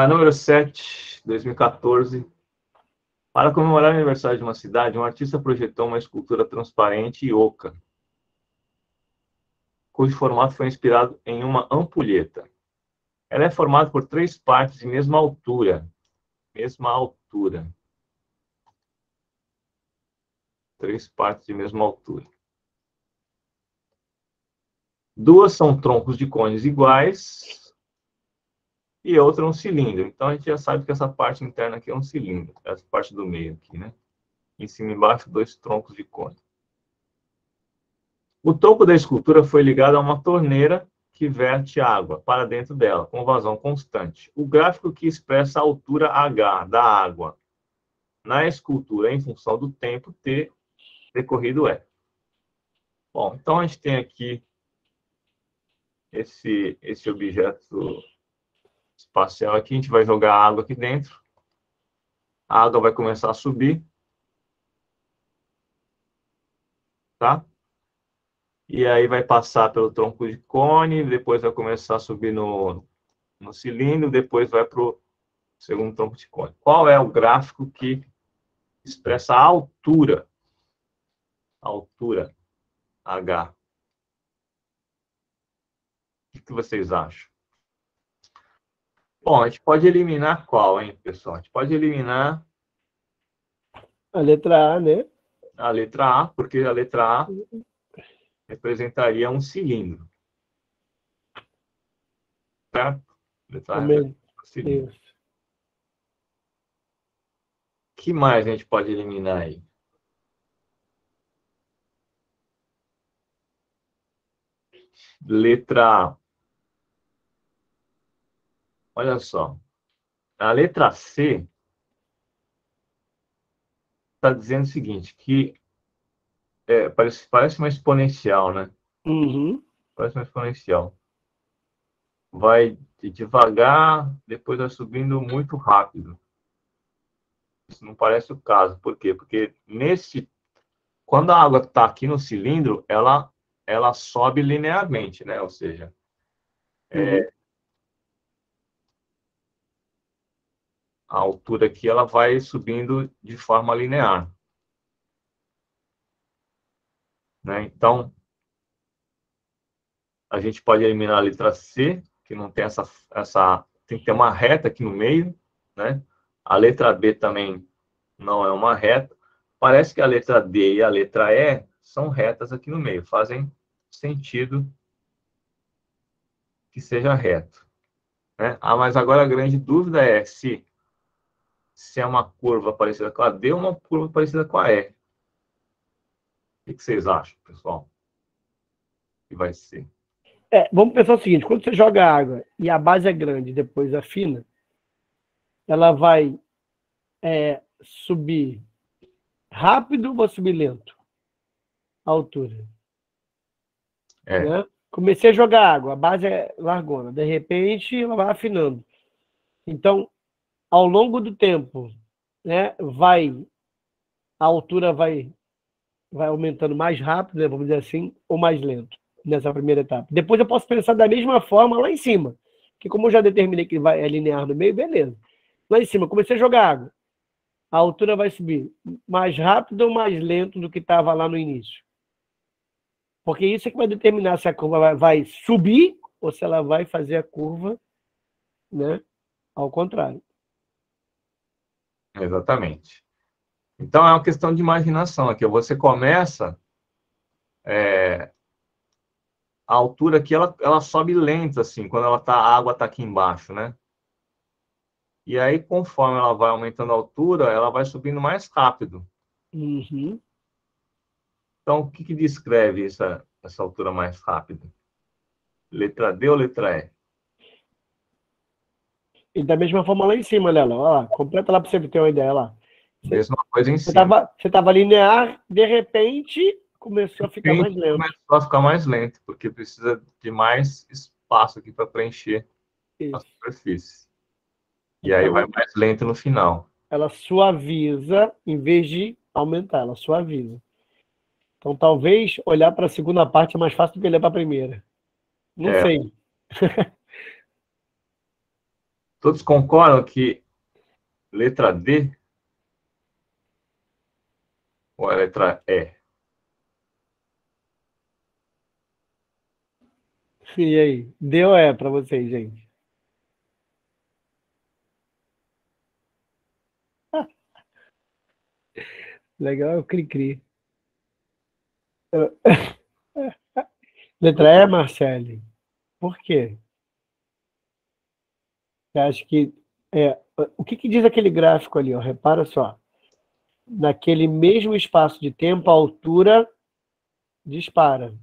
Número 7, 2014. Para comemorar o aniversário de uma cidade, um artista projetou uma escultura transparente e oca, cujo formato foi inspirado em uma ampulheta. Ela é formada por 3 partes de mesma altura. Mesma altura. 3 partes de mesma altura. 2 são troncos de cones iguais e outra um cilindro. Então, a gente já sabe que essa parte interna aqui é um cilindro. Essa parte do meio aqui, né? Em cima e embaixo, 2 troncos de cone. O topo da escultura foi ligado a uma torneira que verte água para dentro dela, com vazão constante. O gráfico que expressa a altura H da água na escultura em função do tempo T decorrido é. Bom, então a gente tem aqui esse objeto espacial aqui, a gente vai jogar água aqui dentro. A água vai começar a subir. Tá? E aí vai passar pelo tronco de cone, depois vai começar a subir no cilindro, depois vai para o segundo tronco de cone. Qual é o gráfico que expressa a altura? Altura H. O que vocês acham? Bom, a gente pode eliminar qual, hein, pessoal? A gente pode eliminar a letra A, né? A letra A, porque a letra A representaria um cilindro. Certo? A letra A representaria um cilindro. Isso. O que mais a gente pode eliminar aí? Letra A. Olha só. A letra C está dizendo o seguinte, que parece uma exponencial, né? Uhum. Parece uma exponencial. Vai devagar, depois vai subindo muito rápido. Isso não parece o caso. Por quê? Porque quando a água está aqui no cilindro, ela sobe linearmente, né? Ou seja, a altura aqui ela vai subindo de forma linear. Né? Então, a gente pode eliminar a letra C, que não tem tem que ter uma reta aqui no meio, né? A letra B também não é uma reta. Parece que a letra D e a letra E são retas aqui no meio, fazem sentido que seja reto. Né? Mas agora a grande dúvida é se é uma curva parecida com a D ou uma curva parecida com a E. O que vocês acham, pessoal? Que vai ser? Vamos pensar o seguinte, quando você joga água e a base é grande, depois é fina, ela vai subir rápido ou vai subir lento? A altura. Né? Comecei a jogar água, a base é largona, de repente ela vai afinando. Então, ao longo do tempo, né, vai a altura vai aumentando mais rápido, né, vamos dizer assim, ou mais lento nessa primeira etapa. Depois eu posso pensar da mesma forma lá em cima, que como eu já determinei que é linear no meio, beleza. Lá em cima, comecei a jogar água. A altura vai subir mais rápido ou mais lento do que estava lá no início. Porque isso é que vai determinar se a curva vai subir ou se ela vai fazer a curva, né, ao contrário. Exatamente. Então, é uma questão de imaginação aqui. Você começa... a altura aqui, ela sobe lenta, assim, quando a água está aqui embaixo, né? E aí, conforme ela vai aumentando a altura, ela vai subindo mais rápido. Uhum. Então, o que descreve essa altura mais rápida? Letra D ou letra E? E da mesma forma lá em cima, Lela. Olha lá, completa lá para você ter uma ideia lá. Mesma coisa em Você cima. estava linear, de repente começou a ficar mais lento. Começou a ficar mais lento, porque precisa de mais espaço aqui para preencher a Isso. superfície. E aí vai Então, mais lento no final. ela suaviza em vez de aumentar, ela suaviza. Então, talvez olhar para a segunda parte é mais fácil do que olhar para a primeira. Não É, sei. todos concordam que letra D ou a letra E? E aí? Deu é para vocês, gente? Legal, é o cri-cri. Letra E, Marcele. Por quê? Você acha que... o que diz aquele gráfico ali? Ó? Repara só. Naquele mesmo espaço de tempo, a altura dispara.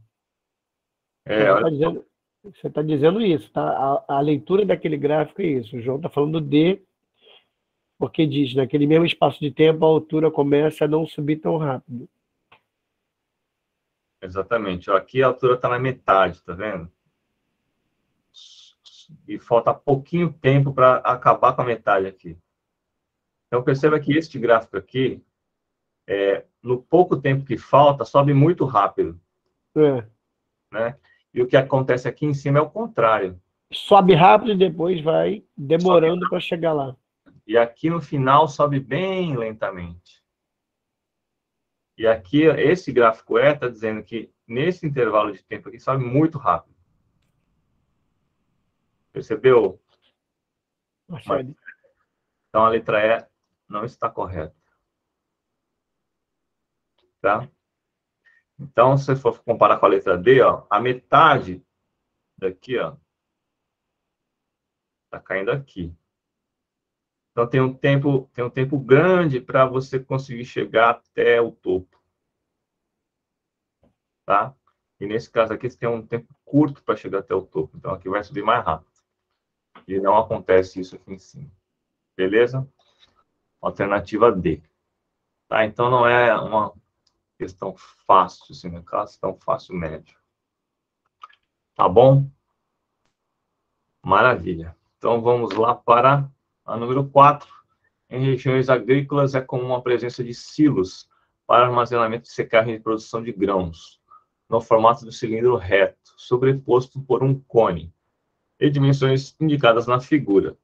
Então, Olha, você tá dizendo isso, tá? A leitura daquele gráfico é isso. O João está falando D, porque diz, naquele mesmo espaço de tempo, a altura começa a não subir tão rápido. exatamente. Ó, aqui a altura está na metade, tá vendo? E falta pouquinho tempo para acabar com a metade aqui. Então, perceba que este gráfico aqui, no pouco tempo que falta, sobe muito rápido, É. né? E o que acontece aqui em cima é o contrário. Sobe rápido e depois vai demorando para chegar lá. E aqui no final sobe bem lentamente. E aqui, esse gráfico está dizendo que nesse intervalo de tempo aqui sobe muito rápido. Percebeu? Marcelo. Então, a letra E não está correta. Tá? Então, se você for comparar com a letra D, ó, a metade daqui, ó, tá caindo aqui. Então, tem um tempo grande para você conseguir chegar até o topo. Tá? E nesse caso aqui, você tem um tempo curto para chegar até o topo. Então, aqui vai subir mais rápido. E não acontece isso aqui em cima. Beleza? Alternativa D. Tá? Então, não é uma questão fácil, assim, no caso, tão fácil médio. Tá bom? Maravilha. Então, vamos lá para a número 4. Em regiões agrícolas, é comum a presença de silos para armazenamento de secagem e produção de grãos, no formato de cilindro reto, sobreposto por um cone, e dimensões indicadas na figura.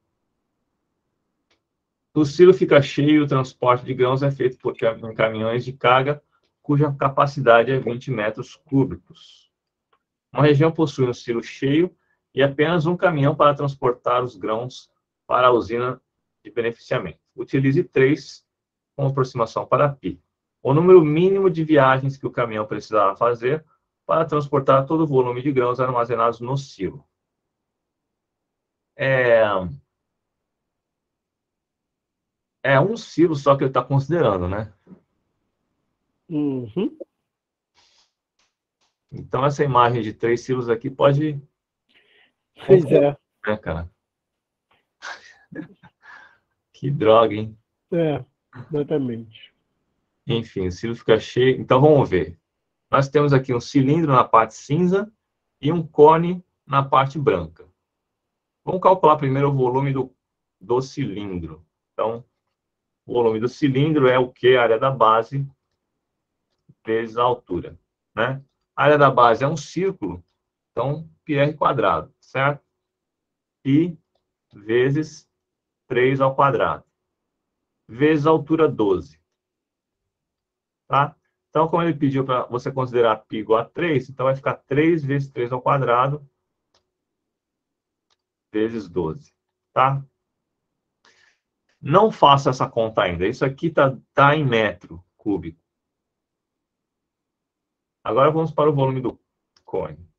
O silo fica cheio e o transporte de grãos é feito por caminhões de carga, cuja capacidade é 20 metros cúbicos. Uma região possui um silo cheio e apenas um caminhão para transportar os grãos para a usina de beneficiamento. Utilize 3 com aproximação para π. O número mínimo de viagens que o caminhão precisará fazer para transportar todo o volume de grãos armazenados no silo. É um silo só que ele está considerando, né? Uhum. Então, essa imagem de 3 silos aqui pode... Pois é. Né, cara? Que droga, hein? Exatamente. Enfim, o silo fica cheio. Então, vamos ver. Nós temos aqui um cilindro na parte cinza e um cone na parte branca. Vamos calcular primeiro o volume do cilindro. Então, O volume do cilindro é o quê? A área da base vezes a altura, né? A área da base é um círculo, então πr quadrado, certo? Pi vezes 3 ao quadrado, vezes a altura 12, tá? Então, como ele pediu para você considerar π igual a 3, então vai ficar 3 vezes 3 ao quadrado vezes 12, tá? Não faça essa conta ainda. Isso aqui tá em metro cúbico. Agora vamos para o volume do cone.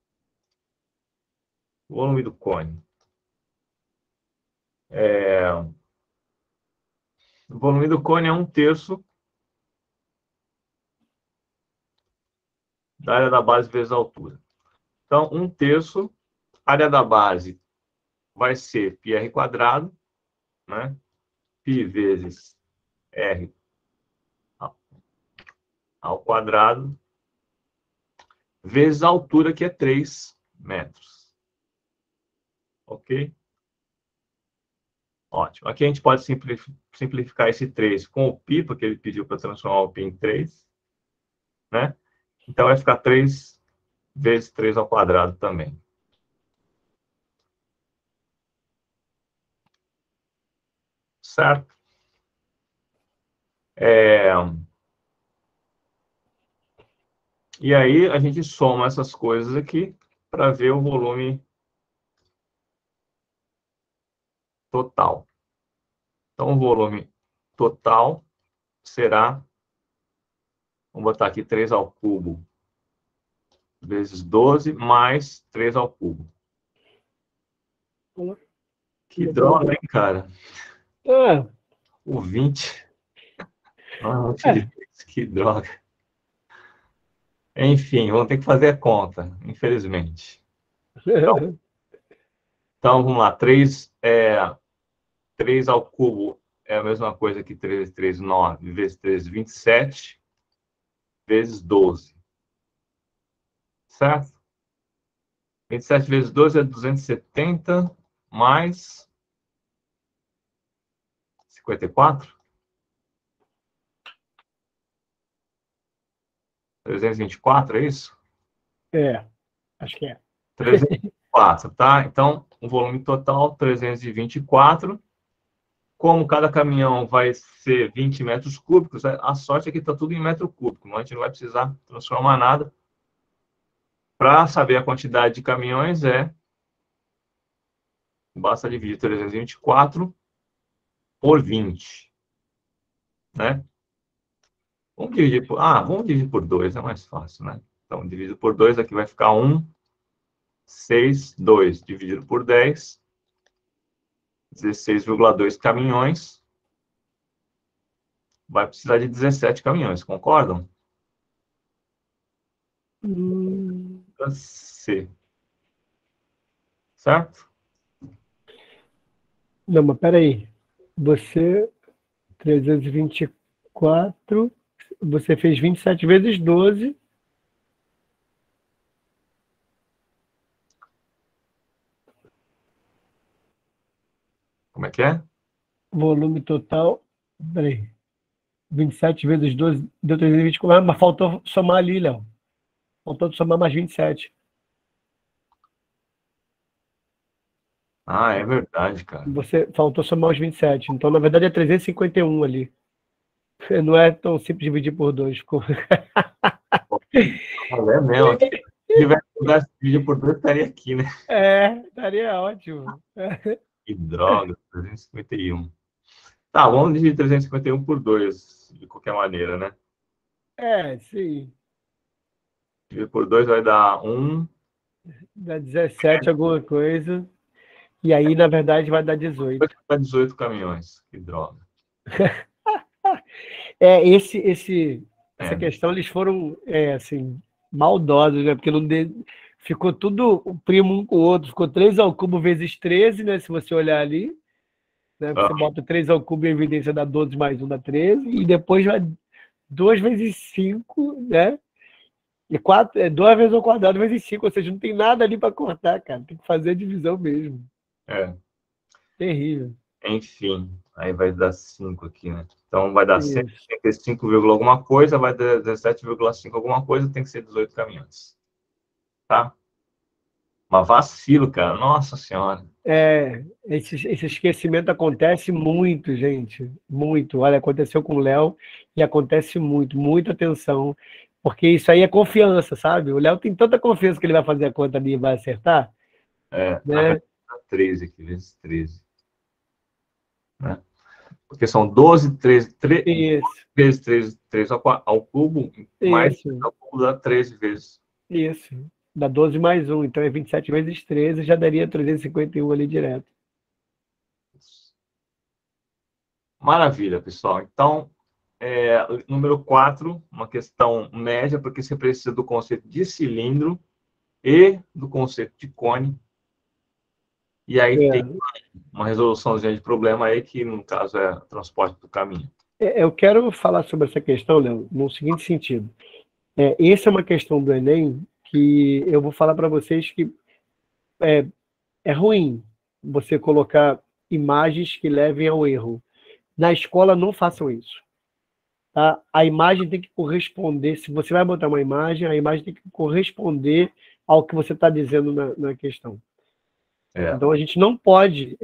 O volume do cone. O volume do cone é 1/3 da área da base vezes a altura. Então, 1/3, área da base vai ser πr quadrado, né? Π vezes r ao quadrado, vezes a altura, que é 3 metros. Ok? Ótimo. Aqui a gente pode simplificar esse 3 com o π, porque ele pediu para transformar o π em 3, né? Então vai ficar 3 vezes 3 ao quadrado também. Certo? E aí a gente soma essas coisas aqui para ver o volume total. Então, o volume total será, vamos botar aqui 3 ao cubo vezes 12 mais 3 ao cubo. Que droga, hein, cara? Ah, O 20. Ah, que droga. Enfim, vamos ter que fazer a conta, infelizmente. Então vamos lá. 3 ao cubo é a mesma coisa que 3 vezes 3, 9, vezes 3, 27, vezes 12. Certo? 27 vezes 12 é 270, mais 54. 324, é isso? Acho que é. 324, tá? Então, o volume total, 324. Como cada caminhão vai ser 20 metros cúbicos, a sorte é que está tudo em metro cúbico. A gente não vai precisar transformar nada. Para saber a quantidade de caminhões, basta dividir 324 por 20. Né? Vamos dividir por 2, é mais fácil, né? Então, dividido por 2, aqui vai ficar 1, 6, 2. Dividido por 10, 16,2 caminhões. Vai precisar de 17 caminhões, concordam? C. Certo? Não, mas peraí. Você, 324, você fez 27 vezes 12. Como é que é? Volume total. Peraí. 27 vezes 12 deu 324, mas faltou somar ali, Léo. Faltou somar mais 27. Ah, é verdade, cara. Você faltou somar os 27. Então, na verdade, é 351 ali. Não é tão simples dividir por 2. É mesmo. Se tivesse que dividir por 2, estaria aqui, né? Estaria ótimo. Que droga, 351. Tá, vamos dividir 351 por 2, de qualquer maneira, né? Sim. Dividir por 2 vai dar 1. Dá 17 alguma coisa. E aí, na verdade, vai dar 18. Vai 18 caminhões. Que droga. Essa questão, eles foram, assim, maldosos, né? Porque ficou tudo o primo um com o outro. Ficou 3 ao cubo vezes 13, né? Se você olhar ali. Né? Você bota 3 ao cubo em evidência, dá 12 mais 1 dá 13. E depois vai 2 vezes 5, né? E 2 vezes ao quadrado vezes 5. Ou seja, não tem nada ali para cortar, cara. Tem que fazer a divisão mesmo. Terrível. Enfim. Aí vai dar 5 aqui, né? Então vai dar Isso. 185, alguma coisa, vai dar 17,5 alguma coisa, tem que ser 18 caminhantes. Tá? Mas vacilo, cara. Nossa Senhora. Esse esquecimento acontece muito, gente. Muito. Olha, aconteceu com o Léo e acontece muito. Muita atenção. Porque isso aí é confiança, sabe? O Léo tem tanta confiança que ele vai fazer a conta ali e vai acertar, Na né? verdade, dá 13 aqui, vezes 13. Né? Porque são 12, 13, Isso, vezes 3 ao cubo, mais isso, ao cubo dá 13 vezes. isso. Dá 12 mais um, então é 27 vezes 13, já daria 351 ali direto. Maravilha, pessoal. Então, número 4, uma questão média, porque você precisa do conceito de cilindro e do conceito de cone. E aí tem É. uma resoluçãozinha de problema aí, que no caso é transporte do caminho. Eu quero falar sobre essa questão, Léo, no seguinte sentido. Essa é uma questão do Enem que eu vou falar para vocês que é ruim você colocar imagens que levem ao erro. Na escola, não façam isso. Tá? A imagem tem que corresponder. Se você vai botar uma imagem, a imagem tem que corresponder ao que você está dizendo na questão. Então, a gente não pode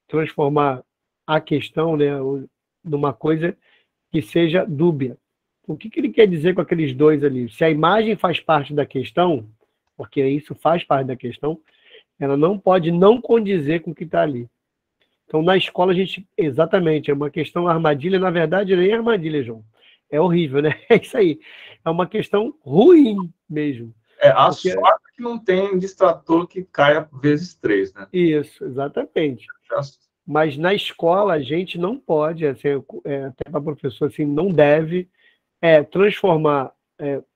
transformar a questão, né, numa coisa que seja dúbia. O que ele quer dizer com aqueles dois ali? Se a imagem faz parte da questão, porque isso faz parte da questão, ela não pode não condizer com o que está ali. Então, na escola, a gente, exatamente, é uma questão armadilha, na verdade, nem é armadilha, João. É horrível, né? É isso aí. É uma questão ruim mesmo. A Porque, sorte é que não tem distrator que caia vezes 3, né? isso, exatamente. Mas na escola, a gente não pode, assim, até para professor, assim, não deve transformar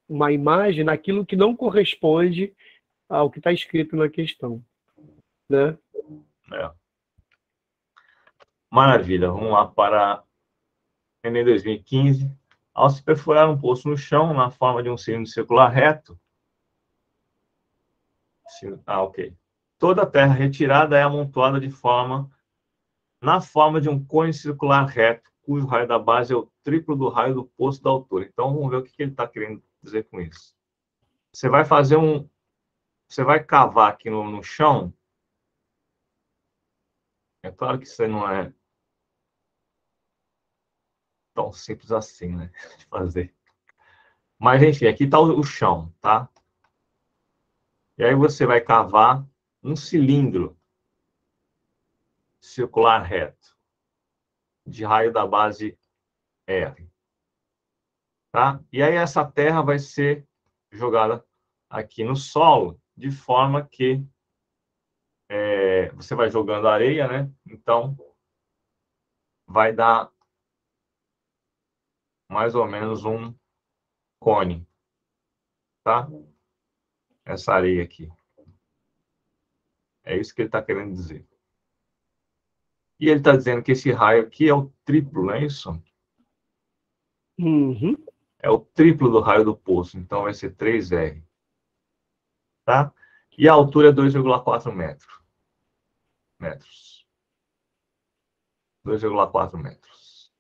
uma imagem naquilo que não corresponde ao que está escrito na questão, né? Maravilha. Vamos lá para Enem 2015. Ao se perfurar um poço no chão, na forma de um cilindro circular reto. Ok. Toda a terra retirada é amontoada na forma de um cone circular reto, cujo raio da base é o triplo do raio do poço da altura. Então, vamos ver o que ele está querendo dizer com isso. Você vai fazer Você vai cavar aqui no chão. É claro que isso não é tão simples assim, né? De fazer. Mas, enfim, aqui está o chão, tá? E aí você vai cavar um cilindro circular reto, de raio da base R. Tá? E aí essa terra vai ser jogada aqui no solo, de forma que você vai jogando areia, né? Então, vai dar mais ou menos um cone, tá? Essa areia aqui. É isso que ele está querendo dizer. E ele está dizendo que esse raio aqui é o triplo, não é isso? Uhum. É o triplo do raio do poço, então vai ser 3R. Tá? E a altura é 2,4 metros. 2,4 metros.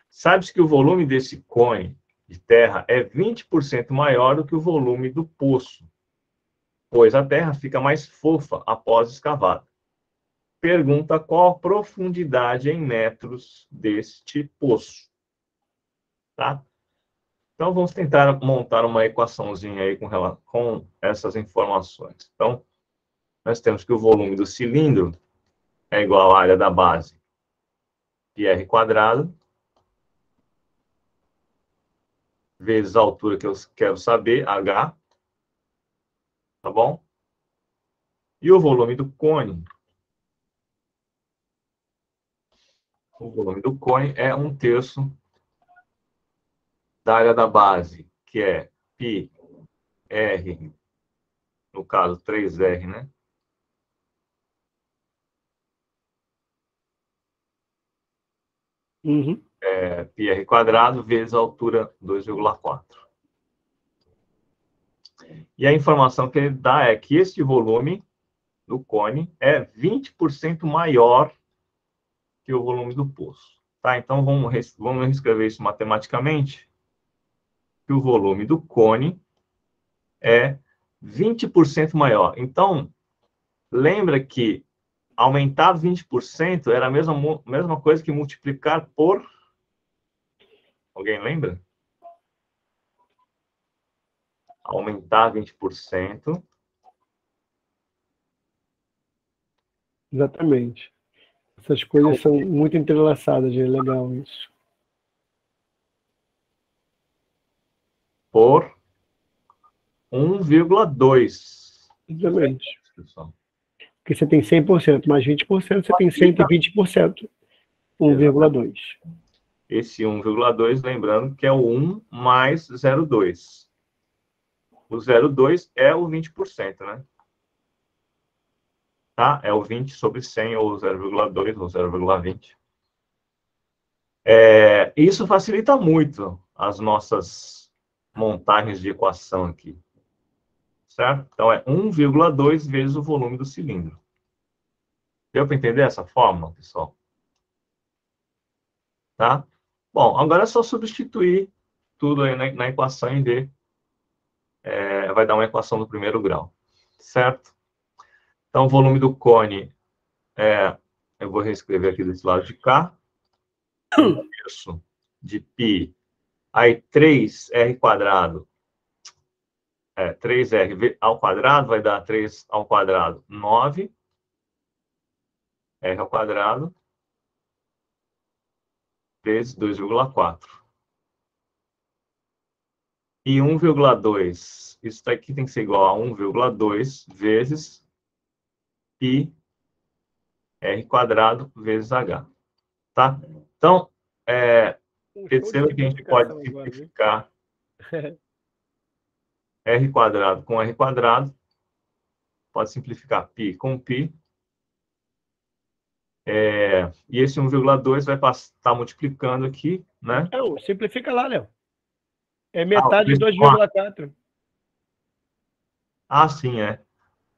Sabe-se que o volume desse cone de terra é 20% maior do que o volume do poço, pois a terra fica mais fofa após escavada. Pergunta qual a profundidade em metros deste poço. Tá? Então, vamos tentar montar uma equaçãozinha aí com essas informações. Então, nós temos que o volume do cilindro é igual à área da base, πr quadrado, vezes a altura que eu quero saber, h, tá bom? E o volume do cone. O volume do cone é 1/3 da área da base, que é πr, no caso 3R, né? Uhum. πr quadrado vezes a altura 2,4. E a informação que ele dá é que este volume do cone é 20% maior que o volume do poço. Tá? Então, vamos reescrever isso matematicamente, que o volume do cone é 20% maior. Então, lembra que aumentar 20% era a mesma coisa que multiplicar por... Alguém lembra? Aumentar 20%. Exatamente. Essas coisas são muito entrelaçadas, é legal isso. Por 1,2. Exatamente. Porque você tem 100% mais 20%, você tem 120%. 1,2. Esse 1,2, lembrando que é o 1 mais 0,2. O 0,2 é o 20%, né? Tá? É o 20 sobre 100, ou 0,2, ou 0,20. Isso facilita muito as nossas montagens de equação aqui. Certo? Então, é 1,2 vezes o volume do cilindro. Deu para entender essa fórmula, pessoal? Tá? Bom, agora é só substituir tudo aí na equação e ver. Vai dar uma equação do primeiro grau. Certo? Então, o volume do cone eu vou reescrever aqui desse lado de cá. Um terço de π. Aí, 3r quadrado. 3r ao quadrado vai dar 3 ao quadrado, 9. R ao quadrado vezes 2,4. E 1,2. Isso daqui tem que ser igual a 1,2 vezes π r quadrado vezes h. Tá? Então, perceba que a gente pode simplificar r quadrado com r quadrado. Pode simplificar π com π. E esse 1,2 vai estar multiplicando aqui, né? Não, simplifica lá, Léo. É metade de 2,4. Sim, é.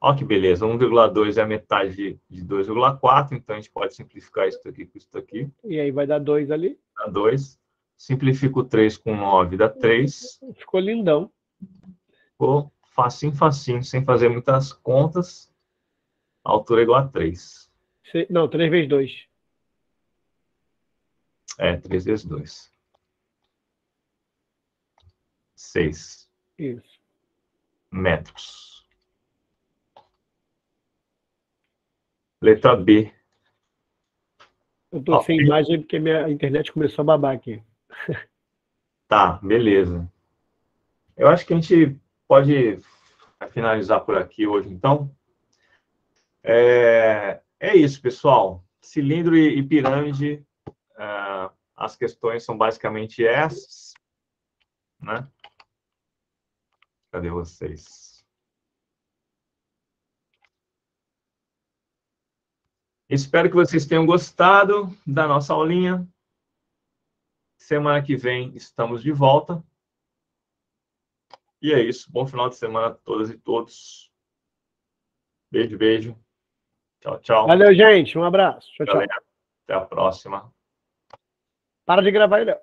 Olha que beleza. 1,2 é a metade de 2,4, então a gente pode simplificar isso aqui com isso aqui. E aí vai dar 2 ali. Dá 2. Simplifico o 3 com 9, dá 3. Ficou lindão. Ficou facinho, facinho, sem fazer muitas contas. A altura é igual a 3. Não, 3 vezes 2. 3 vezes 2. 6. Isso. Metros. Letra B. Eu tô sem imagem porque minha internet começou a babar aqui. Tá, beleza. Eu acho que a gente pode finalizar por aqui hoje, então. É isso, pessoal. Cilindro e pirâmide, as questões são basicamente essas, né? Cadê vocês? Espero que vocês tenham gostado da nossa aulinha. Semana que vem estamos de volta. E é isso. Bom final de semana a todas e todos. Beijo, beijo. Tchau, tchau. Valeu, gente. Um abraço. Tchau, tchau. Galera, até a próxima. Para de gravar aí, Léo.